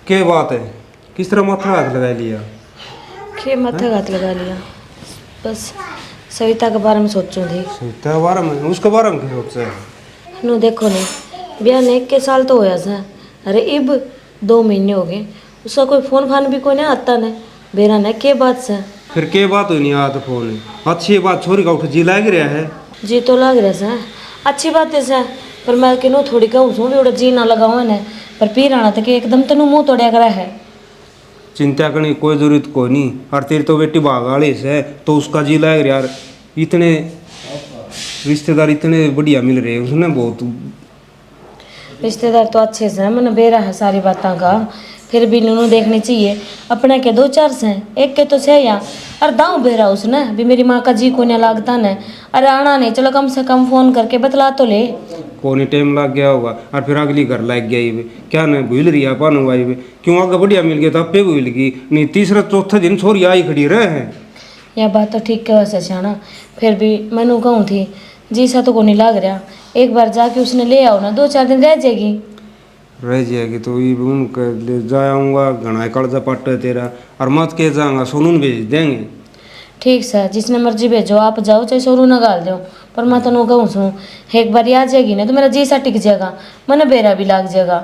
क्या बात है? किस तरह माथा हाथ लगा लिया? के माथा घात लगा लिया? बस सविता के बारे में सोचूं थी। सविता के बारे में? उसके बारे में क्या सोचा है? नो देखो ने ब्याह ने 1 साल तो होया सा। अरे इब 2 महीने हो गए, उसका कोई फोन फान भी कोई नहीं आता ने। बेरा ने के बात से फिर क्या बात हुई नहीं आता फोन? अच्छी बात, छोरी का उठ जी लाग रहा है। जी तो लाग रहा सा, अच्छी बात है सा। पर मैं किनो थोड़ी कहूँ सू भी जी ना लगाओ ने। पर पीर आना तक एकदम तेन मुंह तोड़िया करा है। चिंता करने की कोई जरूरत कोई नहीं। और तेरी तो बेटी भागाड़ी से तो उसका जी लाग रहा यार। इतने रिश्तेदार इतने बढ़िया मिल रहे हैं उसने बहुत। रिश्तेदार तो अच्छे से मैंने बेरा है सारी बातों का। फिर भी नूनू देखनी चाहिए। अपने के 2-4 से एक के तो सही या। और दाऊ बेरा उसने भी मेरी माँ का जी को नहीं लागता ने। अरे आना नहीं, चलो कम से कम फोन करके बतला तो ले। कोनी टाइम लग गया होगा और फिर अगली घर लग गया ही क्या न भूल रही है पानो भाई वे। क्यों आगे बढ़िया मिल गया था पे भूल गई नहीं। तीसरा चौथा दिन छोरी आई खड़ी रहे हैं। यह बात तो ठीक है वैसे छाना। फिर भी मैनू कहूँ थी जी सा तो को नहीं लाग रहा। एक बार जाके उसने ले आओ ना, 2-4 दिन रह जाएगी। रह जाएगी तो ये उनके ले जाऊंगा घना कर्जा पट है तेरा। और मत के जाऊंगा सोनू भेज देंगे। ठीक सर, जिसने मर्जी भेजो, आप जाओ चाहे सोरू ना गाल दो। पर मैं तेन कहूँ सू एक बार आ जाएगी ना तो मेरा जी सा टिक जाएगा, मैंने बेरा भी लाग जाएगा।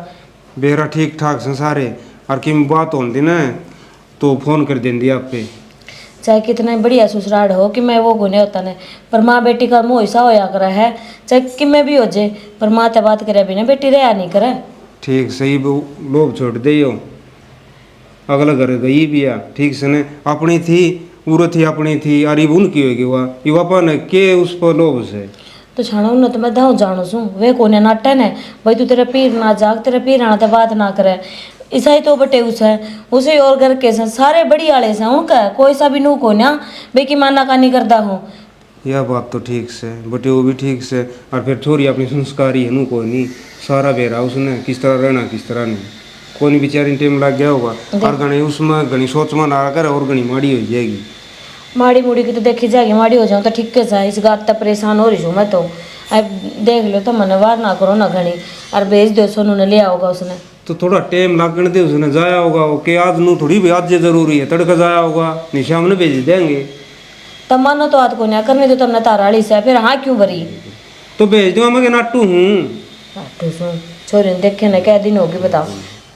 बेरा ठीक ठाक से सारे। और कि बात होती ना तो फोन कर देंगी आप पे। चाहे कितना बढ़िया ससुराल हो कि मैं वो गुने होता ने। पर माँ बेटी का मोह ऐसा होया करा है, चाहे कि मैं भी हो जाए। पर माँ ते बात करे बिना बेटी रहा नहीं करे। ठीक सही वो लोभ छोड़ दे यो। अगला घर गई भी आ ठीक से ने अपनी थी उरो थी अपनी थी। और ये उनकी होगी वह ये वापा ने के उस पर लोभ से। तो छाणो न तो मैं दाऊ जाणू सू वे कोने नाटे ने। भाई तू तेरा पीर ना जाग, तेरा पीर आना ते बात ना करे। ईसाई तो बटे उसे और घर के से सारे बड़ी आले से उनका कोई सा भी नू को ना भाई की माना का नहीं करता हूँ। यह बात तो ठीक से बटे वो भी ठीक से। और फिर छोरी अपनी संस्कारी है नू कोई नहीं। सारा बेरा उसने किस तरह रहना किस तरह नहीं। कोई नहीं बेचारी टाइम लग गया होगा। और घनी उसमें घनी सोच में ना कर और घनी माड़ी हो जाएगी। माड़ी मुड़ी की तो देखी जाएगी, माड़ी हो जाऊँ तो ठीक है सा। इस बात तक परेशान हो रही हूँ मैं तो। अब देख लो तो मन वार ना करो ना घनी। और भेज दो सोनू ने ले आओगा उसने। तो थोड़ा टाइम लगने दे उसने जाया होगा वो कि आज नू थोड़ी भी आज जरूरी है तड़का जाया होगा नहीं शाम ने भेज देंगे। तब मानो तो आज को नहीं करने दो तुमने ताराड़ी से फिर हाँ क्यों भरी। तो भेज दूंगा मैं कि नाटू हूँ। छोरी ने देखे ना क्या दिन होगी बताओ।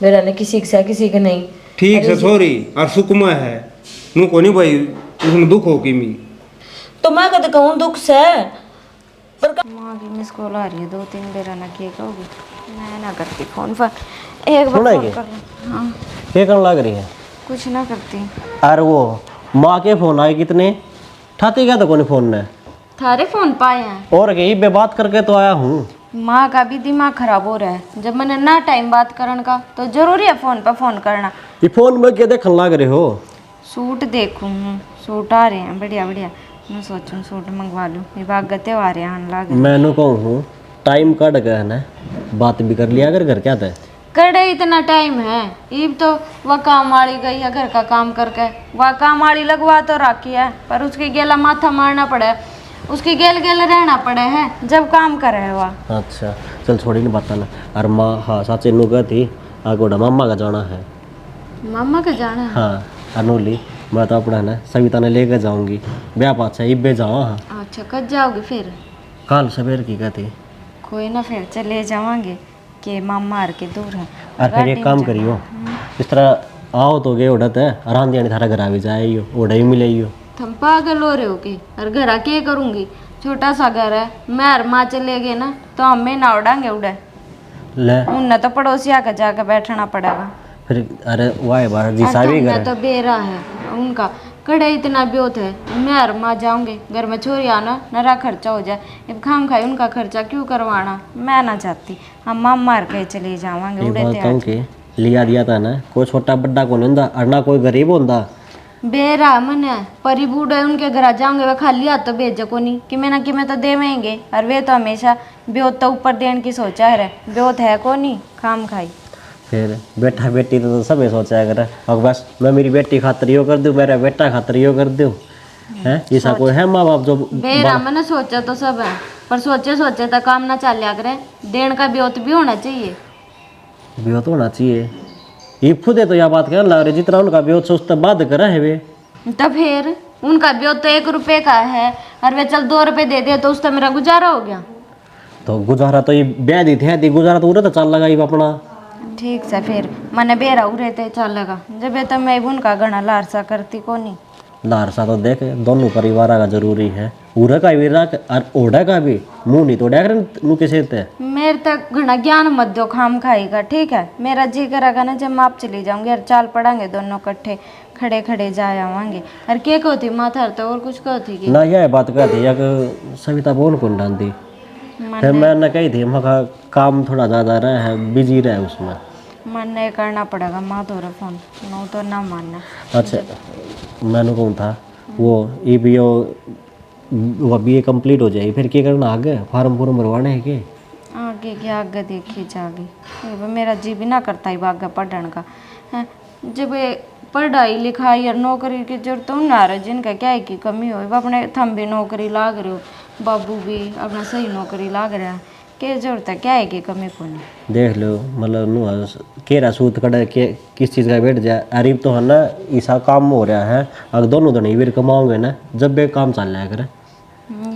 मेरा ने किसी से किसी के नहीं। ठीक है छोरी और सुकमा है नू को नहीं भाई उसमें दुख हो कि मी। तो मैं कद कहूँ दुख से। पर माँ की मिस कॉल आ रही है 2-3 बेरा ना किए कहोगी। मैं ना करती फोन पर एक बार सुना फोन ये? कर लो। हाँ क्या करने लग रही है? कुछ ना करती। अरे वो माँ के फोन आए कितने ठाते क्या तो कौन फोन ने थारे फोन पाए हैं और यही पे बात करके तो आया हूँ। माँ का भी दिमाग खराब हो रहा है। जब मैंने ना टाइम बात करने का तो जरूरी है फोन पर फोन करना। ये फोन में क्या देखने लग रहे हो? सूट देखूँ सूट आ रहे हैं बढ़िया बढ़िया। मैं सोचूं सूट मंगवा लूँ। ये भाग त्योहार है आने लगे। मैंने कहूँ टाइम कट गया ना बात भी कर लिया अगर घर क्या था करे इतना टाइम है इब तो वह काम वाली गई है घर का काम करके। वह काम वाली लगवा तो रखी है पर उसके गेला माथा मारना पड़े। उसकी गेल गेल रहना पड़े है जब काम करे वह। अच्छा चल छोड़ी नहीं बताना। और माँ हाँ सच इन गई थी आगोड़ा मामा का जाना है। मामा का जाना है? हाँ अनूली मैं तो अपना ना सविता ने लेकर जाऊंगी ब्याह पाछा इब्बे जाओ। हाँ अच्छा कब जाओगे फिर? कल सवेर की कहती। कोई ना फिर चले जावांगे कि मामा मार के दूर है। और फिर एक काम करियो इस तरह आओ तो गए उड़त है आराम दिया थारा घर आ भी जाए उड़ा ही मिले। तुम पागल हो रहे हो कि? और घर आके करूंगी? छोटा सा घर है। मैं और माँ चले गए ना तो हमें ना उड़ाएंगे उड़े। ले उन्हें तो पड़ोसी आकर जाकर बैठना पड़ेगा। फिर अरे वाह बार जी सा भी तुमने घर तो बेरा है उनका कड़े इतना ब्योत है। मैं और माँ जाऊंगे घर में छोरी आना नरा खर्चा हो जाए। अब खाम खाई उनका खर्चा क्यों करवाना। मैं ना चाहती हम माम मार के चले जावांगे उड़े कहूँ कि लिया दिया था ना कोई छोटा बड्डा को नहीं होता और ना कोई गरीब होता। बेरा मन परी बूढ़े उनके घर जाऊंगे वे खाली हाथ तो भेज को नहीं कि मैं ना कि मैं तो देवेंगे। और वे तो हमेशा ब्योत तो ऊपर देने की सोचा है ब्योत है को नहीं खाम खाई। फिर बेटा बेटी तो सब सोचा कर और बस मैं मेरी बेटी खातर यो कर दूँ मेरा बेटा खातर यो कर दूँ है ऐसा कोई है माँ बाप जो बेरा मैंने सोचा तो सब है पर सोचे सोचे तो काम ना चल करे। देन का ब्योत भी होना चाहिए। ब्योत होना चाहिए ये खुद है तो यह बात कहने लग रहे जितना उनका विरोध से उससे बात करा है वे। तो फिर उनका ब्योत तो 1 रुपए का है और वे चल 2 रुपए दे दे तो उससे मेरा गुजारा हो गया। तो गुजारा तो ये ब्याह दी थे गुजारा तो उरे तो चल लगा ये अपना। ठीक से फिर मैंने बेरा उरे थे चल लगा जब ये तो मैं उनका गणा लारसा करती को नहीं। लारसा तो देख दोनों परिवार का जरूरी है, उरे का भी रख और ओढ़ा का भी मुंह नहीं तोड़ा कर नु किसे ते। मेरे तक घना ज्ञान मत दो खाम खाएगा ठीक है। मेरा जी करेगा ना जब मैं आप चली जाऊंगी और चाल पड़ांगे दोनों इकट्ठे खड़े खड़े जा आवांगे। और क्या कहती माथा तो और कुछ कहती की ना यह बात कहती है कि सविता बोल कौन डांदी। फिर मैंने कही थी मैं काम थोड़ा ज़्यादा रहा है बिजी रहे उसमें। मन नहीं करना पड़ेगा माँ तो फोन नो तो ना मानना। अच्छा मैंने कौन था वो ये भी वो BA कंप्लीट हो जाएगी फिर क्या करना आगे फार्म फूर्म भरवाने हैं के आगे क्या आगे देखी जागी। ये मेरा जी भी ना करता ही आगे पढ़ने का है। जब ये पढ़ाई लिखाई और नौकरी की जरूरत तो ना रहे जिनका क्या है की कमी हो अपने थम भी नौकरी लाग रहे हो बाबू भी अपना सही नौकरी लाग रहा है क्या जरूरत है क्या है की कमी को नहीं। देख लो मतलब नु केरा सूत कड़ा के किस चीज़ का बैठ जाए अरीब तो है ना ऐसा काम हो रहा है अगर दोनों दिन ही कमाओगे ना जब भी काम चल रहा करे।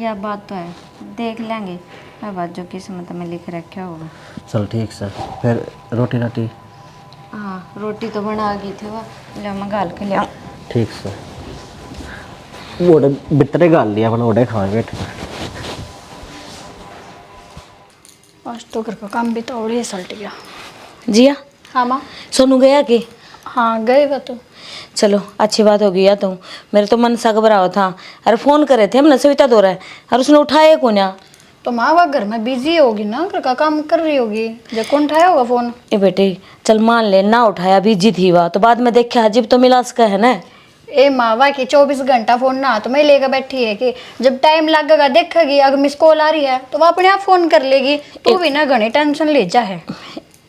यह बात तो है देख लेंगे यह बात जो किस्मत में लिख रखा होगा। चल ठीक सर फिर रोटी राटी। हाँ रोटी तो बना गई थी वह ले मैं गाल के लिया। ठीक सर वो बितरे गाल लिया अपना ओडे खाए बैठ आज तो घर का काम भी तो और ही सलट गया। जिया हाँ माँ। सोनू गया कि? हाँ गए वो तो। चलो अच्छी बात हो गई या तो मेरे तो मन सा घबरा हुआ था। अरे फ़ोन करे थे हमने सविता दो रहा है और उसने उठाया कौन या? तो माँ वह घर में बिजी होगी ना घर का काम कर रही होगी जब कौन उठाया होगा फोन। ए बेटे चल मान ले ना उठाया बिजी थी वह तो बाद में देखा अजीब तो मिला उसका है ना। ए मावा की 24 घंटा फोन ना तो मैं लेकर बैठी है कि जब टाइम लगेगा देखेगी अगर मिस कॉल आ रही है तो वो अपने आप फोन कर लेगी। तू भी ना घनी टेंशन ले जा है।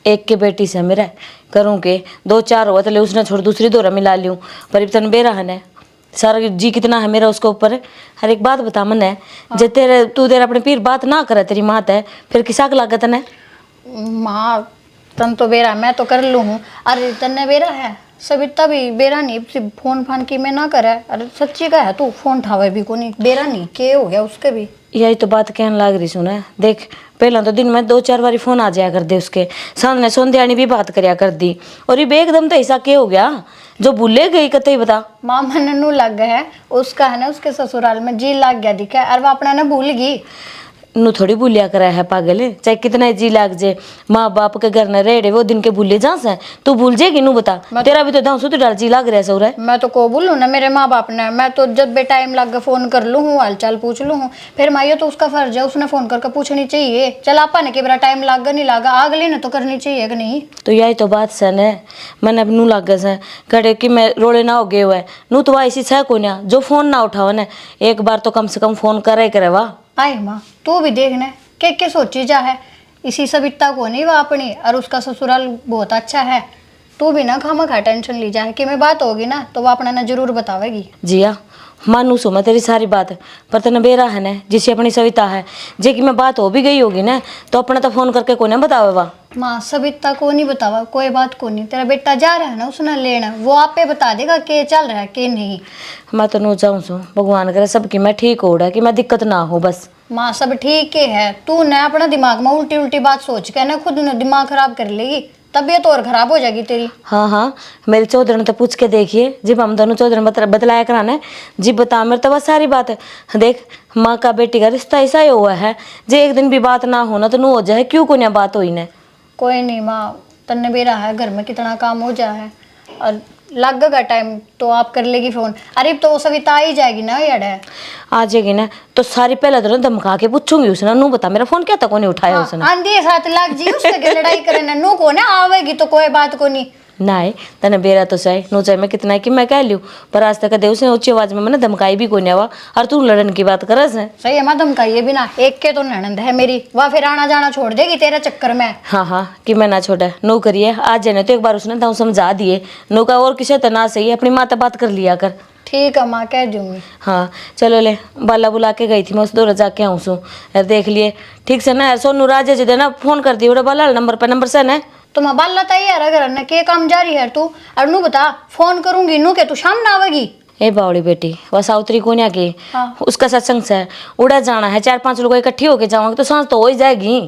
एक के बेटी से मेरा करूँ के 2-4 हुआ तो ले उसने छोड़ दूसरी दोरा मिला लूँ पर इतन बेरहन है सारा जी कितना है मेरा उसके ऊपर। हर एक बात बता मन है जब तेरे तू तेरे अपने पीर बात ना करे तेरी मात है फिर किसा का लागत है। माँ तन तो बेरा मैं तो कर लूँ हूँ अरे तन्ने बेरा है सविता भी बेरा नहीं सिर्फ फोन फान की मैं ना करे। अरे सच्ची का है तू फोन ठावे भी को नहीं बेरा नहीं के हो गया उसके भी। यही तो बात कहने लग रही सुना देख पहला तो दिन में 2-4 बारी फोन आ जाया कर दे उसके सामने सोंध्यानी भी बात करया कर दी और ये एकदम तो ऐसा क्या हो गया जो भूले गई कतई बता। माँ मन नू लग गया है उसका है ना उसके ससुराल में जी लग गया दिखा और वो अपना ना भूल गई। नू थोड़ी भूलिया करा है पागल चाहे कितना जी लाग जे माँ बाप के घर न रहे वो दिन के भूले जा से तू भूल जाएगी नू बता तेरा भी तो दाऊ सुत डाल जी लाग रहा है सौरा। मैं तो को बोलूँ ना मेरे माँ बाप ने मैं तो जब भी टाइम लग गया फोन कर लूँ हूँ हालचाल पूछ लूँ हूँ फिर माइयो तो उसका फर्ज है उसने फोन करके पूछनी चाहिए। चल आपा ने कि मेरा टाइम लागा नहीं लागा अगले ने तो करनी चाहिए कि नहीं। तो यही तो बात सन है मैंने अब नू लाग से कड़े कि मैं रोड़े ना हो गए हुए नू तो ऐसी छह को ना जो फोन ना उठाओ ना एक बार तो कम से कम फोन करे करे वाह। आए माँ तू भी देखना के सोची जा है इसी सविता को नहीं वह अपनी और उसका ससुराल बहुत अच्छा है। तू भी ना खामा खा टेंशन ली जाए कि मैं बात होगी ना तो वो अपना ना जरूर बतावेगी। जिया मानू सो मैं तेरी सारी बात पर तेने बेरा है ना जिसे अपनी सविता है जे कि मैं बात हो भी गई होगी ना तो अपना तो फोन करके को ना बतावे वा। माँ सविता को नहीं बतावा कोई बात को नहीं तेरा बेटा जा रहा है ना उसने लेना वो आप पे बता देगा के चल रहा है के नहीं। मैं तो नो जाऊँ सो भगवान करे सबकी मैं ठीक हो रहा कि मैं दिक्कत ना हो बस। माँ सब ठीक ही है तू न अपना दिमाग में उल्टी उल्टी बात सोच के ना खुद न दिमाग खराब कर लेगी तबीयत और खराब हो जाएगी तेरी। हाँ हाँ मेरे चौधरी ने तो पूछ के देखिए जब हम दोनों चौधरी ने बतलाया कराना है जी बता मेरे तो बस सारी बात है। देख माँ का बेटी का रिश्ता ऐसा ही हुआ है जे एक दिन भी बात ना होना तो नू हो जाए क्यों को ना बात हुई न। कोई नहीं माँ तन्ने बेरा है घर में कितना काम हो जाए है और लगेगा टाइम तो आप कर लेगी फोन। अरे तो वो सविता आ ही जाएगी ना यार आ जाएगी ना तो सारी पहले तो धमका के पूछूंगी उसने नू बता मेरा फोन क्या था को नहीं उठाया उसने। आंधी साथ लग जी उससे लड़ाई करे ना नू को ना आवेगी तो कोई बात को नहीं। ना तने बेरा तो सही नो चाहे मैं कितना कि मैं कह लूँ पर आज तक दे उसने ऊंची आवाज में मैंने धमकाई भी को नहीं हुआ और तू लड़न की बात कर से। सही है मैं धमकाइए भी ना एक के तो ननंद है मेरी वह फिर आना जाना छोड़ देगी तेरे चक्कर में। हाँ हाँ कि मैं ना छोड़ा नो करिए आज जाने तो एक बार उसने दाऊ समझा दिए नो का और किसी तरह सही अपनी माता बात कर लिया कर। ठीक है माँ कह दूंगी। हाँ चलो ले बाला बुला के गई थी मैं उस दौर जाके आऊँ सो यार देख लिए ठीक से ना सोनू राजे जी देना फोन कर दी बाला नंबर पर नंबर से ना तो मैं बाल लाता ही यार अगर न के काम जारी है तू और नू बता फोन करूंगी नू के तू शाम ना आवेगी। ए बावड़ी बेटी वह साउत्री कोन्या के हाँ। उसका सत्संग से उड़ा जाना है, 4-5 लोग इकट्ठी होके जाओगे तो सांस तो हो ही जाएगी।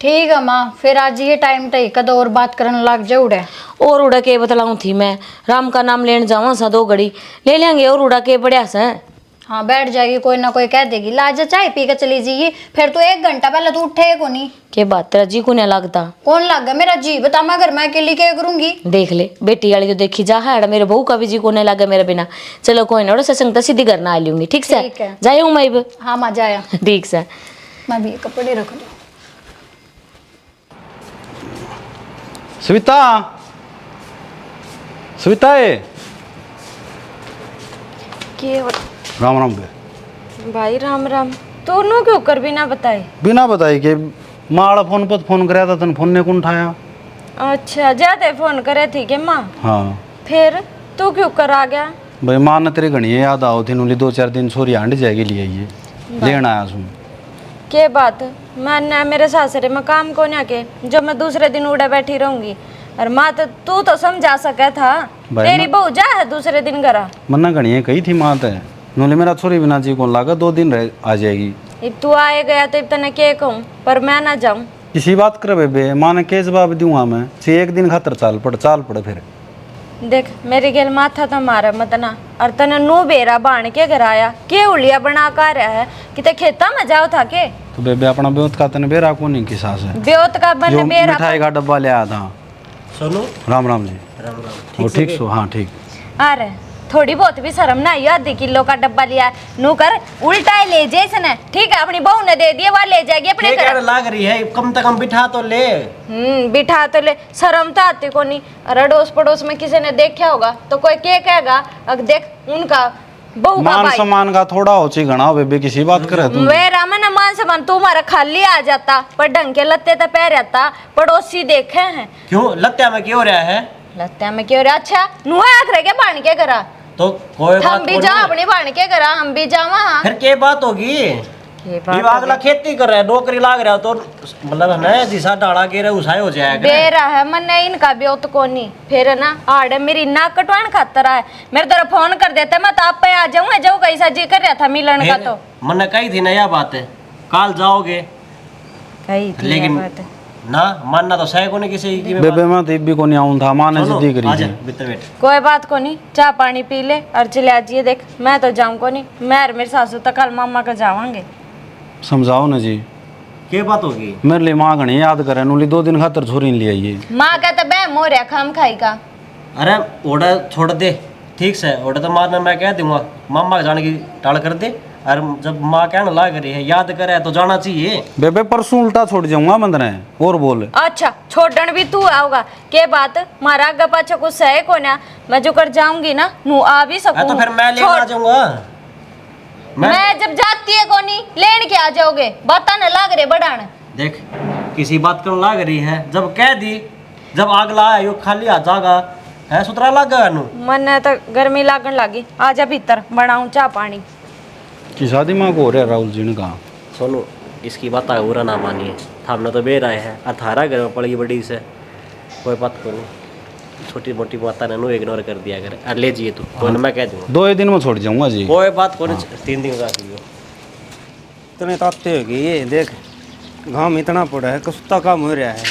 ठीक है माँ, फिर आज ये टाइम तय कद और बात करने लग जाए उड़े। और उड़ा के बतलाऊं थी मैं, राम का नाम लेने जावा सा 2 घड़ी ले लेंगे और उड़ा के बढ़िया से। हाँ बैठ जाएगी, कोई ना कोई कह देगी लाजा चाय पी के चली जाएगी, फिर तो 1 घंटा पहले तू उठे को नहीं। के बात तेरा जी को नहीं लगता? कौन लग गया मेरा जी, बता मैं घर मैं अकेली क्या करूंगी। देख ले बेटी वाली तो देखी जा है, मेरे बहू का भी जी को नहीं लगा मेरे बिना। चलो कोई ना, सत्संग तो सीधी घर ना आ लूंगी। ठीक से ठीक है। जाए हूँ मैं अब। हाँ माँ जाया, ठीक से। मैं भी ये कपड़े रख दूँ। सविता, सविता है के राम राम बे। भाई राम राम। तो नो क्यों कर बिना बताए? बिना बताई के माँ फोन पर फोन कराया था, तन फोन ने कौन उठाया? अच्छा जाते फोन करे थी के माँ? हाँ फिर तू क्यों कर आ गया? भाई माँ ने तेरी घनी याद आओ थी, नूली 2-4 दिन छोरी हांड जाएगी लिए ये लेना आया सुन। के बात मैंने मेरे सासरे में काम को ना के जो मैं दूसरे दिन उड़े बैठी रहूंगी। और माँ तो तू तो समझा सका था, भाई तेरी बहू जा है दूसरे दिन करा। मन्ना घनी कही थी माँ ते, नूली मेरा छोरी बिना जी कौन लागा, 2 दिन रह आ जाएगी। अब तू आए गया तो अब तने के कहूँ, पर मैं ना जाऊँ। किसी बात करे बेबे, माँ ने के जवाब दूंगा मैं? 1 दिन खातर चाल पड़ फिर। देख मेरी गेल माथा तो मारा मत ना, और तने नू बेरा बाण के घर आया के उलिया बना कर रहा है कि ते खेता में जाओ था के। तो बेबे अपना ब्योत का तने बेरा को नहीं किसा से ब्योत का बने जो बेरा मिठाई का डब्बा ले आया था। सोनू राम राम जी। राम राम। वो ठीक सो? हाँ ठीक। अरे थोड़ी बहुत भी शर्म ना आई, आधी किलो का डब्बा लिया नू कर उल्टा ही ले जाए इसने। ठीक है अपनी बहू ने दे दिया, वह ले जाएगी अपने ये क्या घर। लाग रही है, कम से कम बिठा तो ले। बिठा तो ले, शर्म तो आती को नहीं। अरे अड़ोस पड़ोस में किसी ने देखा होगा तो कोई क्या कहेगा? अब देख उनका बहू का मान भाई सम्मान का थोड़ा हो ची घना बेबे, किसी बात करे तुम। वे रामन मान सम्मान तुम्हारा खाली आ जाता, पर ढंग के लत्ते तो पहन रहता। पड़ोसी देखे हैं क्यों लत्या में क्यों रहा है? लत्ते में क्यों रहा? अच्छा नुआ आख रहे क्या बाण के करा? तो कोई बात हम भी को जा नहीं। अपनी बाण के करा, हम भी जा वहाँ। फिर क्या बात होगी? विभाग ला खेती कर रहा है, नौकरी लाग रहा है, तो मतलब है ना जिसा डाला के रहे उसाई हो जाएगा। बेरा है मन इनका ब्योत को नहीं। फिर ना आड़े मेरी नाक कटवान खातर है, मेरे तरफ फोन कर देते मैं तो आप पे आ जाऊँ। जाऊँ कैसा जी कर रहा था मिलन का, तो मन कही थी ना यह बात है, काल जाओगे कही थी लेकिन ये बात। ना मानना तो सही को नहीं किसी की बेबे मैं तो भी को नहीं आऊं था, माँ ने जिद्दी करी आजा थी। भीतर बैठ। कोई बात को नहीं, चाय पानी पी ले और चले आजिए। देख मैं तो जाऊँ को नहीं, मैं और मेरे सासू तो कल मामा का जावांगे। समझाओ ना जी, क्या बात होगी? मेरे लिए माँ घनी याद करे, नूली 2 दिन खातर छोरी नहीं ले आइए। माँ का तो बह मोरिया खाम खाई का। अरे ओडा छोड़ दे, ठीक से ओडा तो मारना मैं कह दूंगा, मामा जाने की टाल कर दे। और जब माँ कहने लाग रही है याद करे तो जाना चाहिए। बेबे परसों उल्टा छोड़ जाऊंगा बंद ने और बोल। अच्छा छोड़न भी तू आओगा के बात? मारा आगे पाछे कुछ सहे को ना, मैं जो कर जाऊंगी ना नू आ भी सकूं। तो फिर मैं लेने आ जाऊंगा। मैं जब जाती है कोनी लेन के आ जाओगे, बाता न लाग रहे बढ़ान। देख किसी बात कर लाग रही है, जब कह दी, जब आग लाया यो खाली आ जागा है सुतरा लाग गया नू। मन तो गर्मी लागन लागी, आजा भीतर बनाऊं चाय पानी। की शादी माँ को हो रहा है राहुल जी ने कहा। सोनू इसकी बात बुरा ना मानिए, हमने तो बेर आए हैं, अथारा घर में पड़ी बड़ी से कोई बात को नहीं, छोटी मोटी बातें नू इग्नोर कर दिया करे। और ले जाइए तू, कोई ना मैं कह दूंगा। 2 दिन में छोड़ जाऊंगा जी। कोई बात को नहीं, 3 दिन का लियो। इतने ताते होगी ये देख, घाम इतना पड़ा है, कुत्ता काम हो रहा है।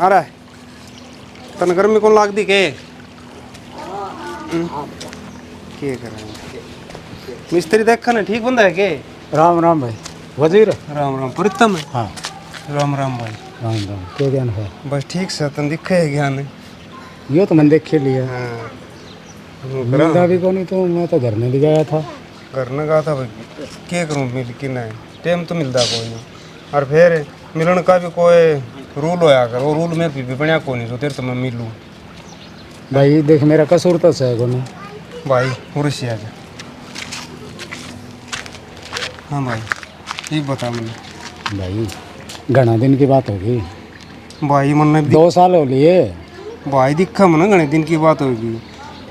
आ रहा है तन गर्मी कौन लाग दी के करें? मिस्त्री देखा ना ठीक बंदा है के? राम राम भाई वजीर। राम राम प्रीतम है। हाँ राम राम भाई। राम राम, क्या ज्ञान है? बस ठीक से तन दिखे है ज्ञान। यो तो मैंने देख लिया। हाँ मिलता भी को नहीं, तो मैं तो घर में भी गया था। घर न गया था भाई, क्या करूँ मिल कि नहीं टाइम तो मिलता कोई नहीं। और फिर मिलन का भी कोई रूल होया कर, वो रूल में भी बढ़िया को नहीं, तो तेरे तो मैं मिलूँ भाई देख मेरा कसूर तो है को नहीं भाई। उर्सी आ जा। हाँ भाई ये बता मैंने भाई, घना दिन की बात होगी भाई, मन ने 2 साल हो लिए भाई दिखा मन घने दिन की बात होगी।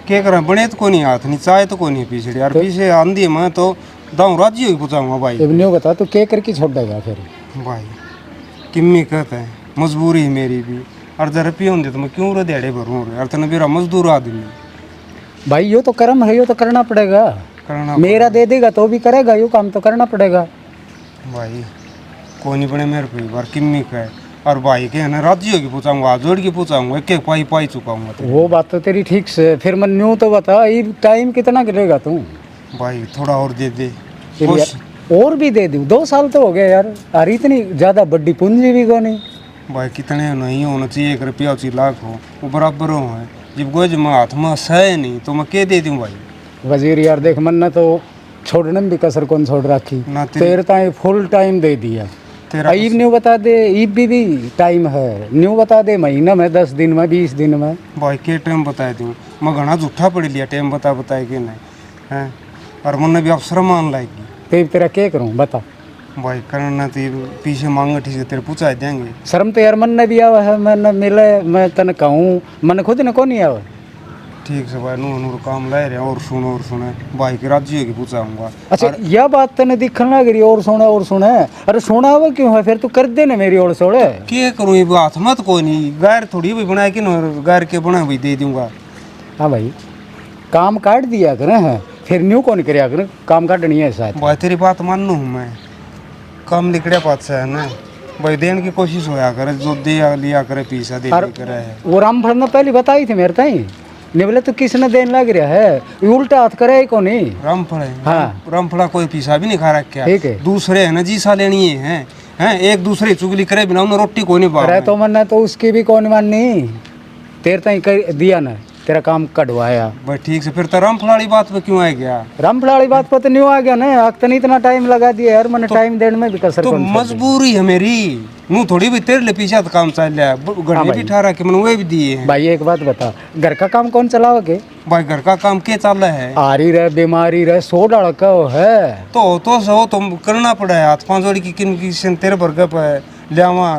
क्या करा बने तो को नहीं हाथ नहीं, चाय तो को नहीं पीछे यार, पीछे आंधी मैं तो दाऊँ राजी हो पूछाऊंगा भाई। अब न्यू बता तू क्या करके छोड़ देगा फिर? भाई किम्मी कहते हैं मजबूरी है मेरी भी। और जरा रुपये होंगे तो मैं क्यों रे दिहाड़े भरूँ रे। और तने मेरा मजदूर आदमी भाई यो तो कर्म है, यो तो करना पड़ेगा। करना मेरा दे देगा तो भी करेगा, यो काम तो करना पड़ेगा। भाई कोई नहीं बने मेरे पे बार किम्मी का है। और भाई के है ना राजी होगी पूछाऊंगा, हाथ जोड़ के पूछाऊंगा, एक एक पाई पाई चुकाऊंगा तो। वो बात तो तेरी ठीक से, फिर मैं न्यू तो बता, ये टाइम कितना गिरेगा तू? भाई थोड़ा और दे दे। फिर खुश यार, और भी दे दूँ, 2 साल तो हो गए यार। और इतनी ज़्यादा बड़ी पूंजी भी को नहीं। भाई कितने नहीं होना चाहिए, 1 रुपया 1 लाख हो वो बराबर हो है। जब गोज में हाथ में सह नहीं तो मैं क्या दे दूँ भाई। वजीर यार देख, मन ने तो छोड़ने में भी कसर कौन छोड़ रखी। ना तेरे ताई फुल टाइम दे दिया। तेरा ईब न्यू बता दे, ईब भी टाइम है। न्यू बता दे महीना में, 10 दिन में, 20 दिन में। भाई के टाइम बता दूँ मैं घना झूठा पढ़ लिया टाइम बताए कि नहीं है। और मन भी अफसर मान लाएगी तो तेरा क्या करूँ बता। भाई करना तो पीछे मांगे ठीक है तेरे पूछा देंगे। शर्म तो यार मन ने भी आवा है, मन मिले मैं तन कहूँ, मन खुद ने को नहीं आवा। ठीक से भाई नूर नूर काम लाए रहे और सुने भाई की राजी होगी पूछाऊंगा। अच्छा यह बात तने दिखने लग रही, और सुने। अरे सुना हुआ क्यों है, फिर तू कर दे ना मेरी ओर सोड़े। क्या करूँ ये हाथ मत कोई नहीं, गैर थोड़ी भी बनाए कि ना गैर के बना भी दे दूंगा। हाँ भाई, काम काट दिया करें हैं, फिर न्यू कौन कराया करें, काम काटनी है शायद। भाई तेरी बात मानू हूँ मैं, काम लिखड़े पास है ना भाई, देने की कोशिश होया करे, जो दे लिया करे पैसा दे करे है। वो रामफल ने पहले बताई थी मेरे ताई, निबले तो किसने देने लग रहा है, ये उल्टा हाथ करे को नहीं। रामफल है हाँ। रामफला कोई पैसा भी नहीं खा रखा। ठीक है। दूसरे है ना जीसा लेनी है हैं, एक दूसरे चुगली करे बिना उन्हें रोटी कोई नहीं अरे पा। तो मन तो उसकी भी कौन माननी, तेरे ताई कर दिया ना, तेरा काम कटवाया। भाई ठीक से फिर तो रामफला वाली बात पे क्यों आ गया। रामफल वाली बात पर तो न्यू आ गया ना, आग तने इतना टाइम लगा दिया यार, मैंने टाइम देने में भी कसर तो कौन छोड़ दी। मजबूरी है मेरी, नू थोड़ी भी तेरे लिए पीछे तो काम चल रहा है, घड़े भी ठहरा के मैंने वे भी दिए हैं। भाई एक बात बता, घर का काम कौन चलाओगे? भाई घर का काम क्या चल रहा है। आरी रहे, बीमारी रहे, 100 लड़का है तो सो तुम करना पड़ा है, हाथ 5 जोड़ी की किन की तेरे पर गप है लियावा।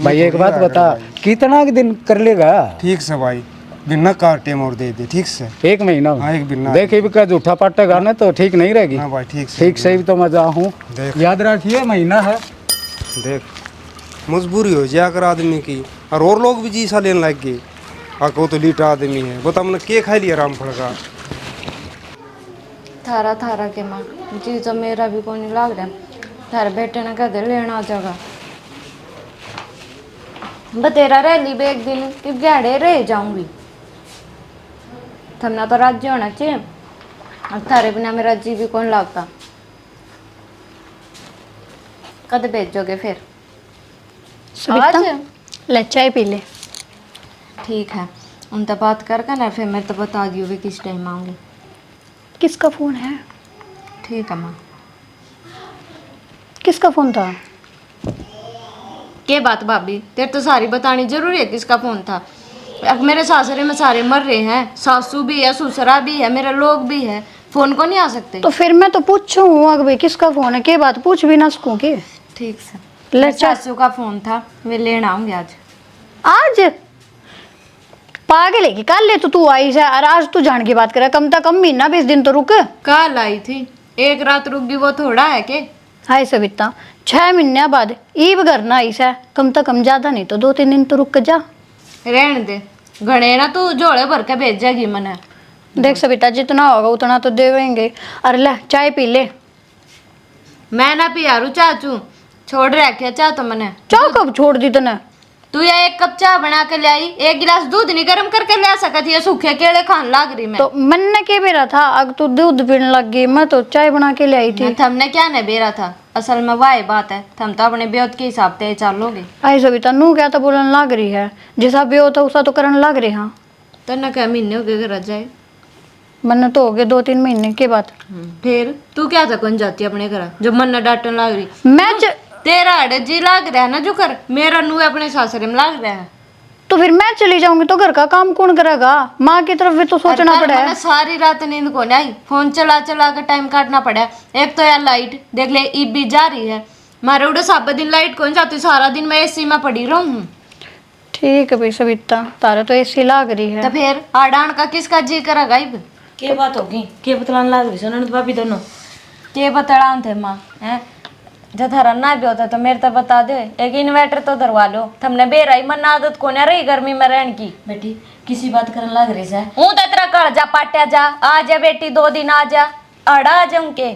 भाई एक बात बता, कितना दिन कर लेगा? ठीक से भाई बिना कार टेम और दे दे ठीक से। 1 महीना? हाँ 1 बिना। देख भी का झूठा पाटेगा ना तो ठीक नहीं रहेगी। हाँ भाई ठीक से। ठीक से ही तो मजा हूँ, देख। याद रखिए महीना है। देख मजबूरी हो जाया कर आदमी की, और लोग भी जी सा लेने लग गए। आको तो लीटा आदमी है, बता मैंने के खा लिया रामफल का। थारा थारा के माँ जी तो मेरा भी कोई नहीं लग रहा। थारे बेटे ने कह दे लेना जगह बतेरा रह ली बे, एक दिन कि गाड़े रह जाऊंगी। थमना तो राज्य होना चाहिए, और थारे बिना मेरा जी भी कौन लगता। कद भेजोगे फिर? सविता, आज? ले चाय पी ले। ठीक है, उनसे बात करके ना फिर मैं तो बता दियो वे किस टाइम आऊँगी। किसका फोन है? ठीक है माँ। किसका फोन था? के बात भाभी, तेरे तो सारी बतानी जरूरी है किसका फोन था। अब मेरे सासरे में सारे मर रहे हैं, सासू भी है, ससुरा भी है, मेरे लोग भी है, फोन को नहीं आ सकते। तो फिर मैं तो पूछूं अगर भाई किसका फोन है, के बात पूछ भी ना सकूं के। ठीक से ले सासू का फोन था, वे लेना आऊंगी आज। आज पागल है कि कल ले तो तू आई से, और आज तू जान की बात करे, कम से कम महीना 20 दिन तो रुक। कल आई थी, एक रात रुक गई, वो थोड़ा है के। हाय सविता, 6 महीने बाद ईब घर ना आई से, कम से कम ज्यादा नहीं तो 2-3 दिन तो रुक के जा। रहने दे, घने ना तू झोले भर के भेजेगी मने। देख सविता, जितना होगा उतना तो देवेंगे। अरे ले चाय पी ले। मैं ना पियारू चाचू, छोड़ रखे चाह तो मने। चाय कब छोड़ दी तने? तू ये 1 कप चाय बना के ले आई, 1 गिलास दूध नहीं गर्म करके ले आ सकती है, सूखे केले खान लाग रही मैं। तो मन ने के बेरा था, अग तू दूध पीने लग गई, मैं तो चाय बना के ले आई थी। थमने क्या ने बेरा था, असल में वाह बात है, थम तो अपने ब्योत के हिसाब से चलोगे। आई सविता, नू क्या तो बोलने लग रही है, जैसा भी होता उसा तो करने लग रही। हाँ तो न क्या महीने हो गए घर जाए? मन तो हो गए 2-3 महीने के बाद। फिर तू क्या था कौन जाती अपने घर, जब मन न डांटने लग रही। मैं तेरा अड़े जी लाग रहा है ना जो कर, मेरा नू अपने सासरे में लाग रहा है। तो फिर मैं चली जाऊंगी तो घर का काम कौन करेगा? माँ की तरफ भी तो सोचना पड़ा है। सारी रात नींद को नहीं आई, फोन चला चला कर टाइम काटना पड़ा। एक तो यार लाइट देख ले ईब भी जा रही है, मारे उड़े सब दिन लाइट कौन जाती, सारा दिन मैं एसी में पड़ी रहूं। ठीक है भाई सविता, तारा तो ऐसी लाग रही है। तो फिर आडान का किसका जी करेगा? इब के बात होगी, के बतलाने लाग रही सोनन भाभी दोनों? के बतड़ान थे माँ हैं, जब थारा ना भी होता तो मेरे तो बता दो, एक इन्वर्टर तो धरवा लो। हमने बेराई मन आदत को ना रही गर्मी में रहने की। बेटी किसी बात करने लग रही है। हूं तो तेरा कल जा पाट्या जा, आ जा बेटी 2 दिन आ जा, अड़ा आ जाऊं के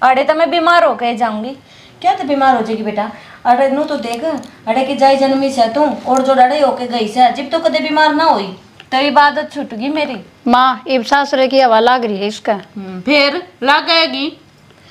अड़े तो मैं बीमार हो के जाऊंगी। क्या तो बीमार हो जाएगी बेटा? अरे नू तो देख, अरे की जाई जन्मी से तू और जो डड़े होके गई से जब तो कदे बीमार ना हुई। तो इबादत छूट गई मेरी। माँ इब सासरे की हवा लग रही है इसका। फिर लगेगी,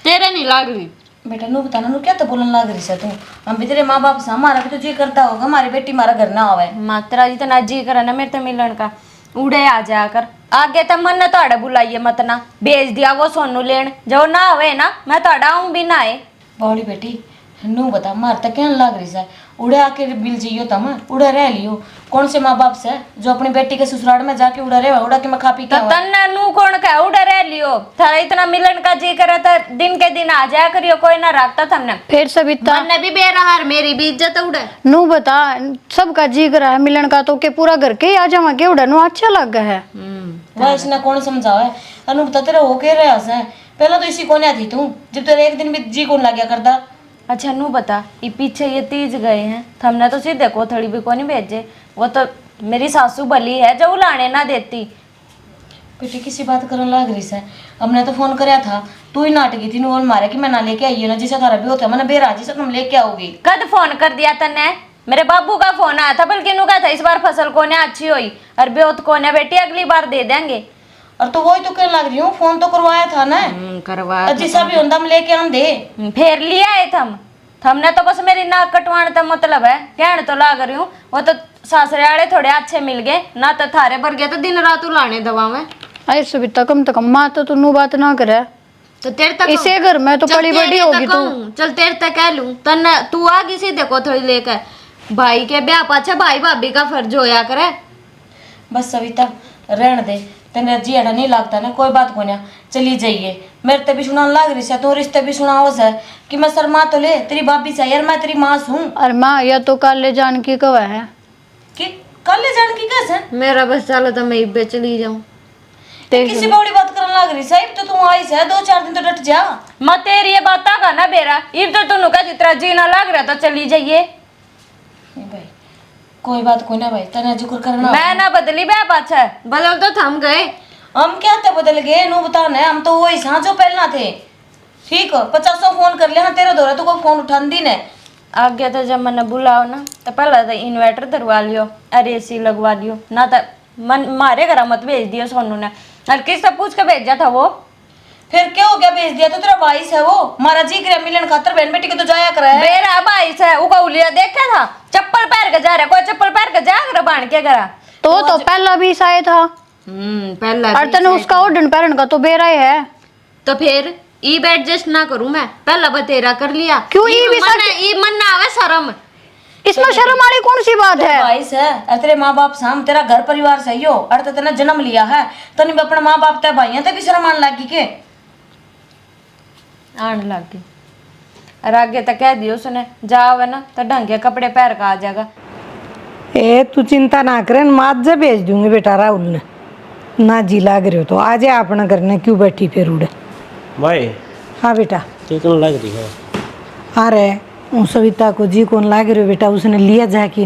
तेरे नहीं लग रही। बेटा नू बताना, नू क्या तो बोलने लग रही है तू? हम भी तेरे माँ बाप से, हमारा भी तो जी करता होगा हमारी बेटी हमारा घर ना आवे। मात्रा इतना जी करे ना मेरे तो मिलन का, उड़े आ जा कर। आगे तो मन तोड़े बुलाइए मत ना, भेज दिया वो सोनू लेन, जो ना आवे ना मैं तोड़ा आऊं भी ना आए। बौड़ी बेटी नू बता, मार तक क्या लग रही है? उड़े आके मिल जाइयो तम, उड़े रह लियो। कौन से माँ बाप से जो अपनी बेटी के ससुराल में जाके उड़ा रहे, उड़ा के मैं खा पी के तो तन्ना नू कौन कह उड़े रह लियो? थारा इतना मिलन का जी करे तो दिन के दिन आ जाया करियो, कोई ना रखता थमने। फिर सविता मन भी बेरहार, मेरी भी इज्जत उड़े। नू बता, सबका जी करा है मिलन का तो के पूरा घर के ही आ जावा के उड़ा, नू अच्छा लग गया है। वह इसने कौन समझावे? अनु बता तेरा हो के रहा है? पहला तो इसी कोने थी तू, जब तेरे एक दिन भी जी कौन लग गया करता। अच्छा नू बता, ये पीछे ये तीज गए हैं, हमने तो सीधे कोथड़ी भी को नहीं भेजे। वो तो मेरी सासू भली है जो लाने ना देती। बेटी किसी बात करने लग रही है? हमने तो फोन कराया था, तू ही नाटकी थी नू मारे कि मैं ना लेके आई ना, जिसे थारा भी होता है मैंने बेराजी से तुम लेके आओगी। कद फोन कर दिया तन्ने? मेरे बाबू का फोन आया था, बल्कि नू कहा था इस बार फसल कोने अच्छी हुई और ब्योत कोने बेटी अगली बार दे देंगे। और तो वही तो कहने लग रही हूँ, फोन तो करवाया था ना। करवा जिसा भी होता हम लेके आम दे। फिर लिया है हमने तो बस मेरी नाक कटवाने का मतलब है, कहने तो लाग रही हूँ। वो तो सासरे वाले थोड़े अच्छे मिल गए ना, तो थारे भर गए तो दिन रात उलाने दवा में। अरे सविता कम तो कम माँ तो नू बात ना करे, तो तेरे तक इसे घर में तो बड़ी बड़ी होगी तू। चल तेरे तक कह लूं तन्ने, तू आ किसी देखो थोड़ी लेकर भाई के ब्याह पाछे भाई भाभी का फर्ज होया करे। बस सविता रहने दे, तेरे जी अड़ा नहीं लगता ना, कोई बात को ना, चली जाइए। मेरे ते भी सुना लग रही है, तो रिश्ते भी सुना हो से कि मैं शर्मा तो ले, तेरी बापी से यार मैं तेरी माँ हूँ। और माँ या तो कल ले जान की कवा है कि कल ले जाने की कैसे? मेरा बस चलो तो मैं इब्बे चली जाऊं। किसी बड़ी बात करने लग रही साहिब, तो तुम आई से 2-4 दिन तो डट जा। मैं तेरी ये बात का ना बेरा, इब तो तुनु का जितना जीना लग रहा तो चली जाइए। भाई कोई बात कोई ना भाई, तेरा जिक्र करना। मैं ना बदली ब्याह पाछे, बदल तो थम गए। हम क्या थे बदल गए? नू बताना, हम तो वही सा जो पहला थे। ठीक है 50 फोन कर लिया तेरे दौरे तो कोई फोन उठान दी ने। आगे तो जब मैंने बुलाओ ना तो पहले तो इन्वर्टर धरवा लियो और एसी लगवा लियो ना, तो मन मारे घर मत भेज दियो सोनू ने। और किससे पूछ के भेजा था वो? फिर क्या हो गया? भेज दिया तो तेरा भाई है वो, मारा जी करे मिलन खातर बहन बेटी के तो जाया करे। मेरा भाई से उका उलिया देखा था, चप्पल पहन के जा रहा, कोई चप्पल पहन के जा कर बांध के करा। तो पहला भी शायद था। पहला और तने उसका ओढ़न पहन का तो बेरा ही है। तो फिर ईब एडजस्ट ना करूं मैं, पहला बतेरा कर लिया। क्यों ई मन ना आवे शर्म? इसमें शर्म वाली कौन सी बात है? भाई से और तेरे माँ बाप से, हम तेरा घर परिवार सही हो, और तेने जन्म लिया है तो नहीं अपने माँ बाप ते भाई ते भी शर्म आने लगी के? आने लग गई। और आगे तो कह दियो उसने, जाओ ना तो ढंग के कपड़े पहन का आ जाएगा। ए तू चिंता ना करे, मात जे भेज दूंगी बेटा राहुल ने। ना जी लाग रहे हो तो आज अपना करने क्यों बैठी फिर उड़े। भाई हाँ बेटा कितनी लग रही है? अरे उन सविता को जी कौन लाग रहे हो बेटा, उसने लिया जाके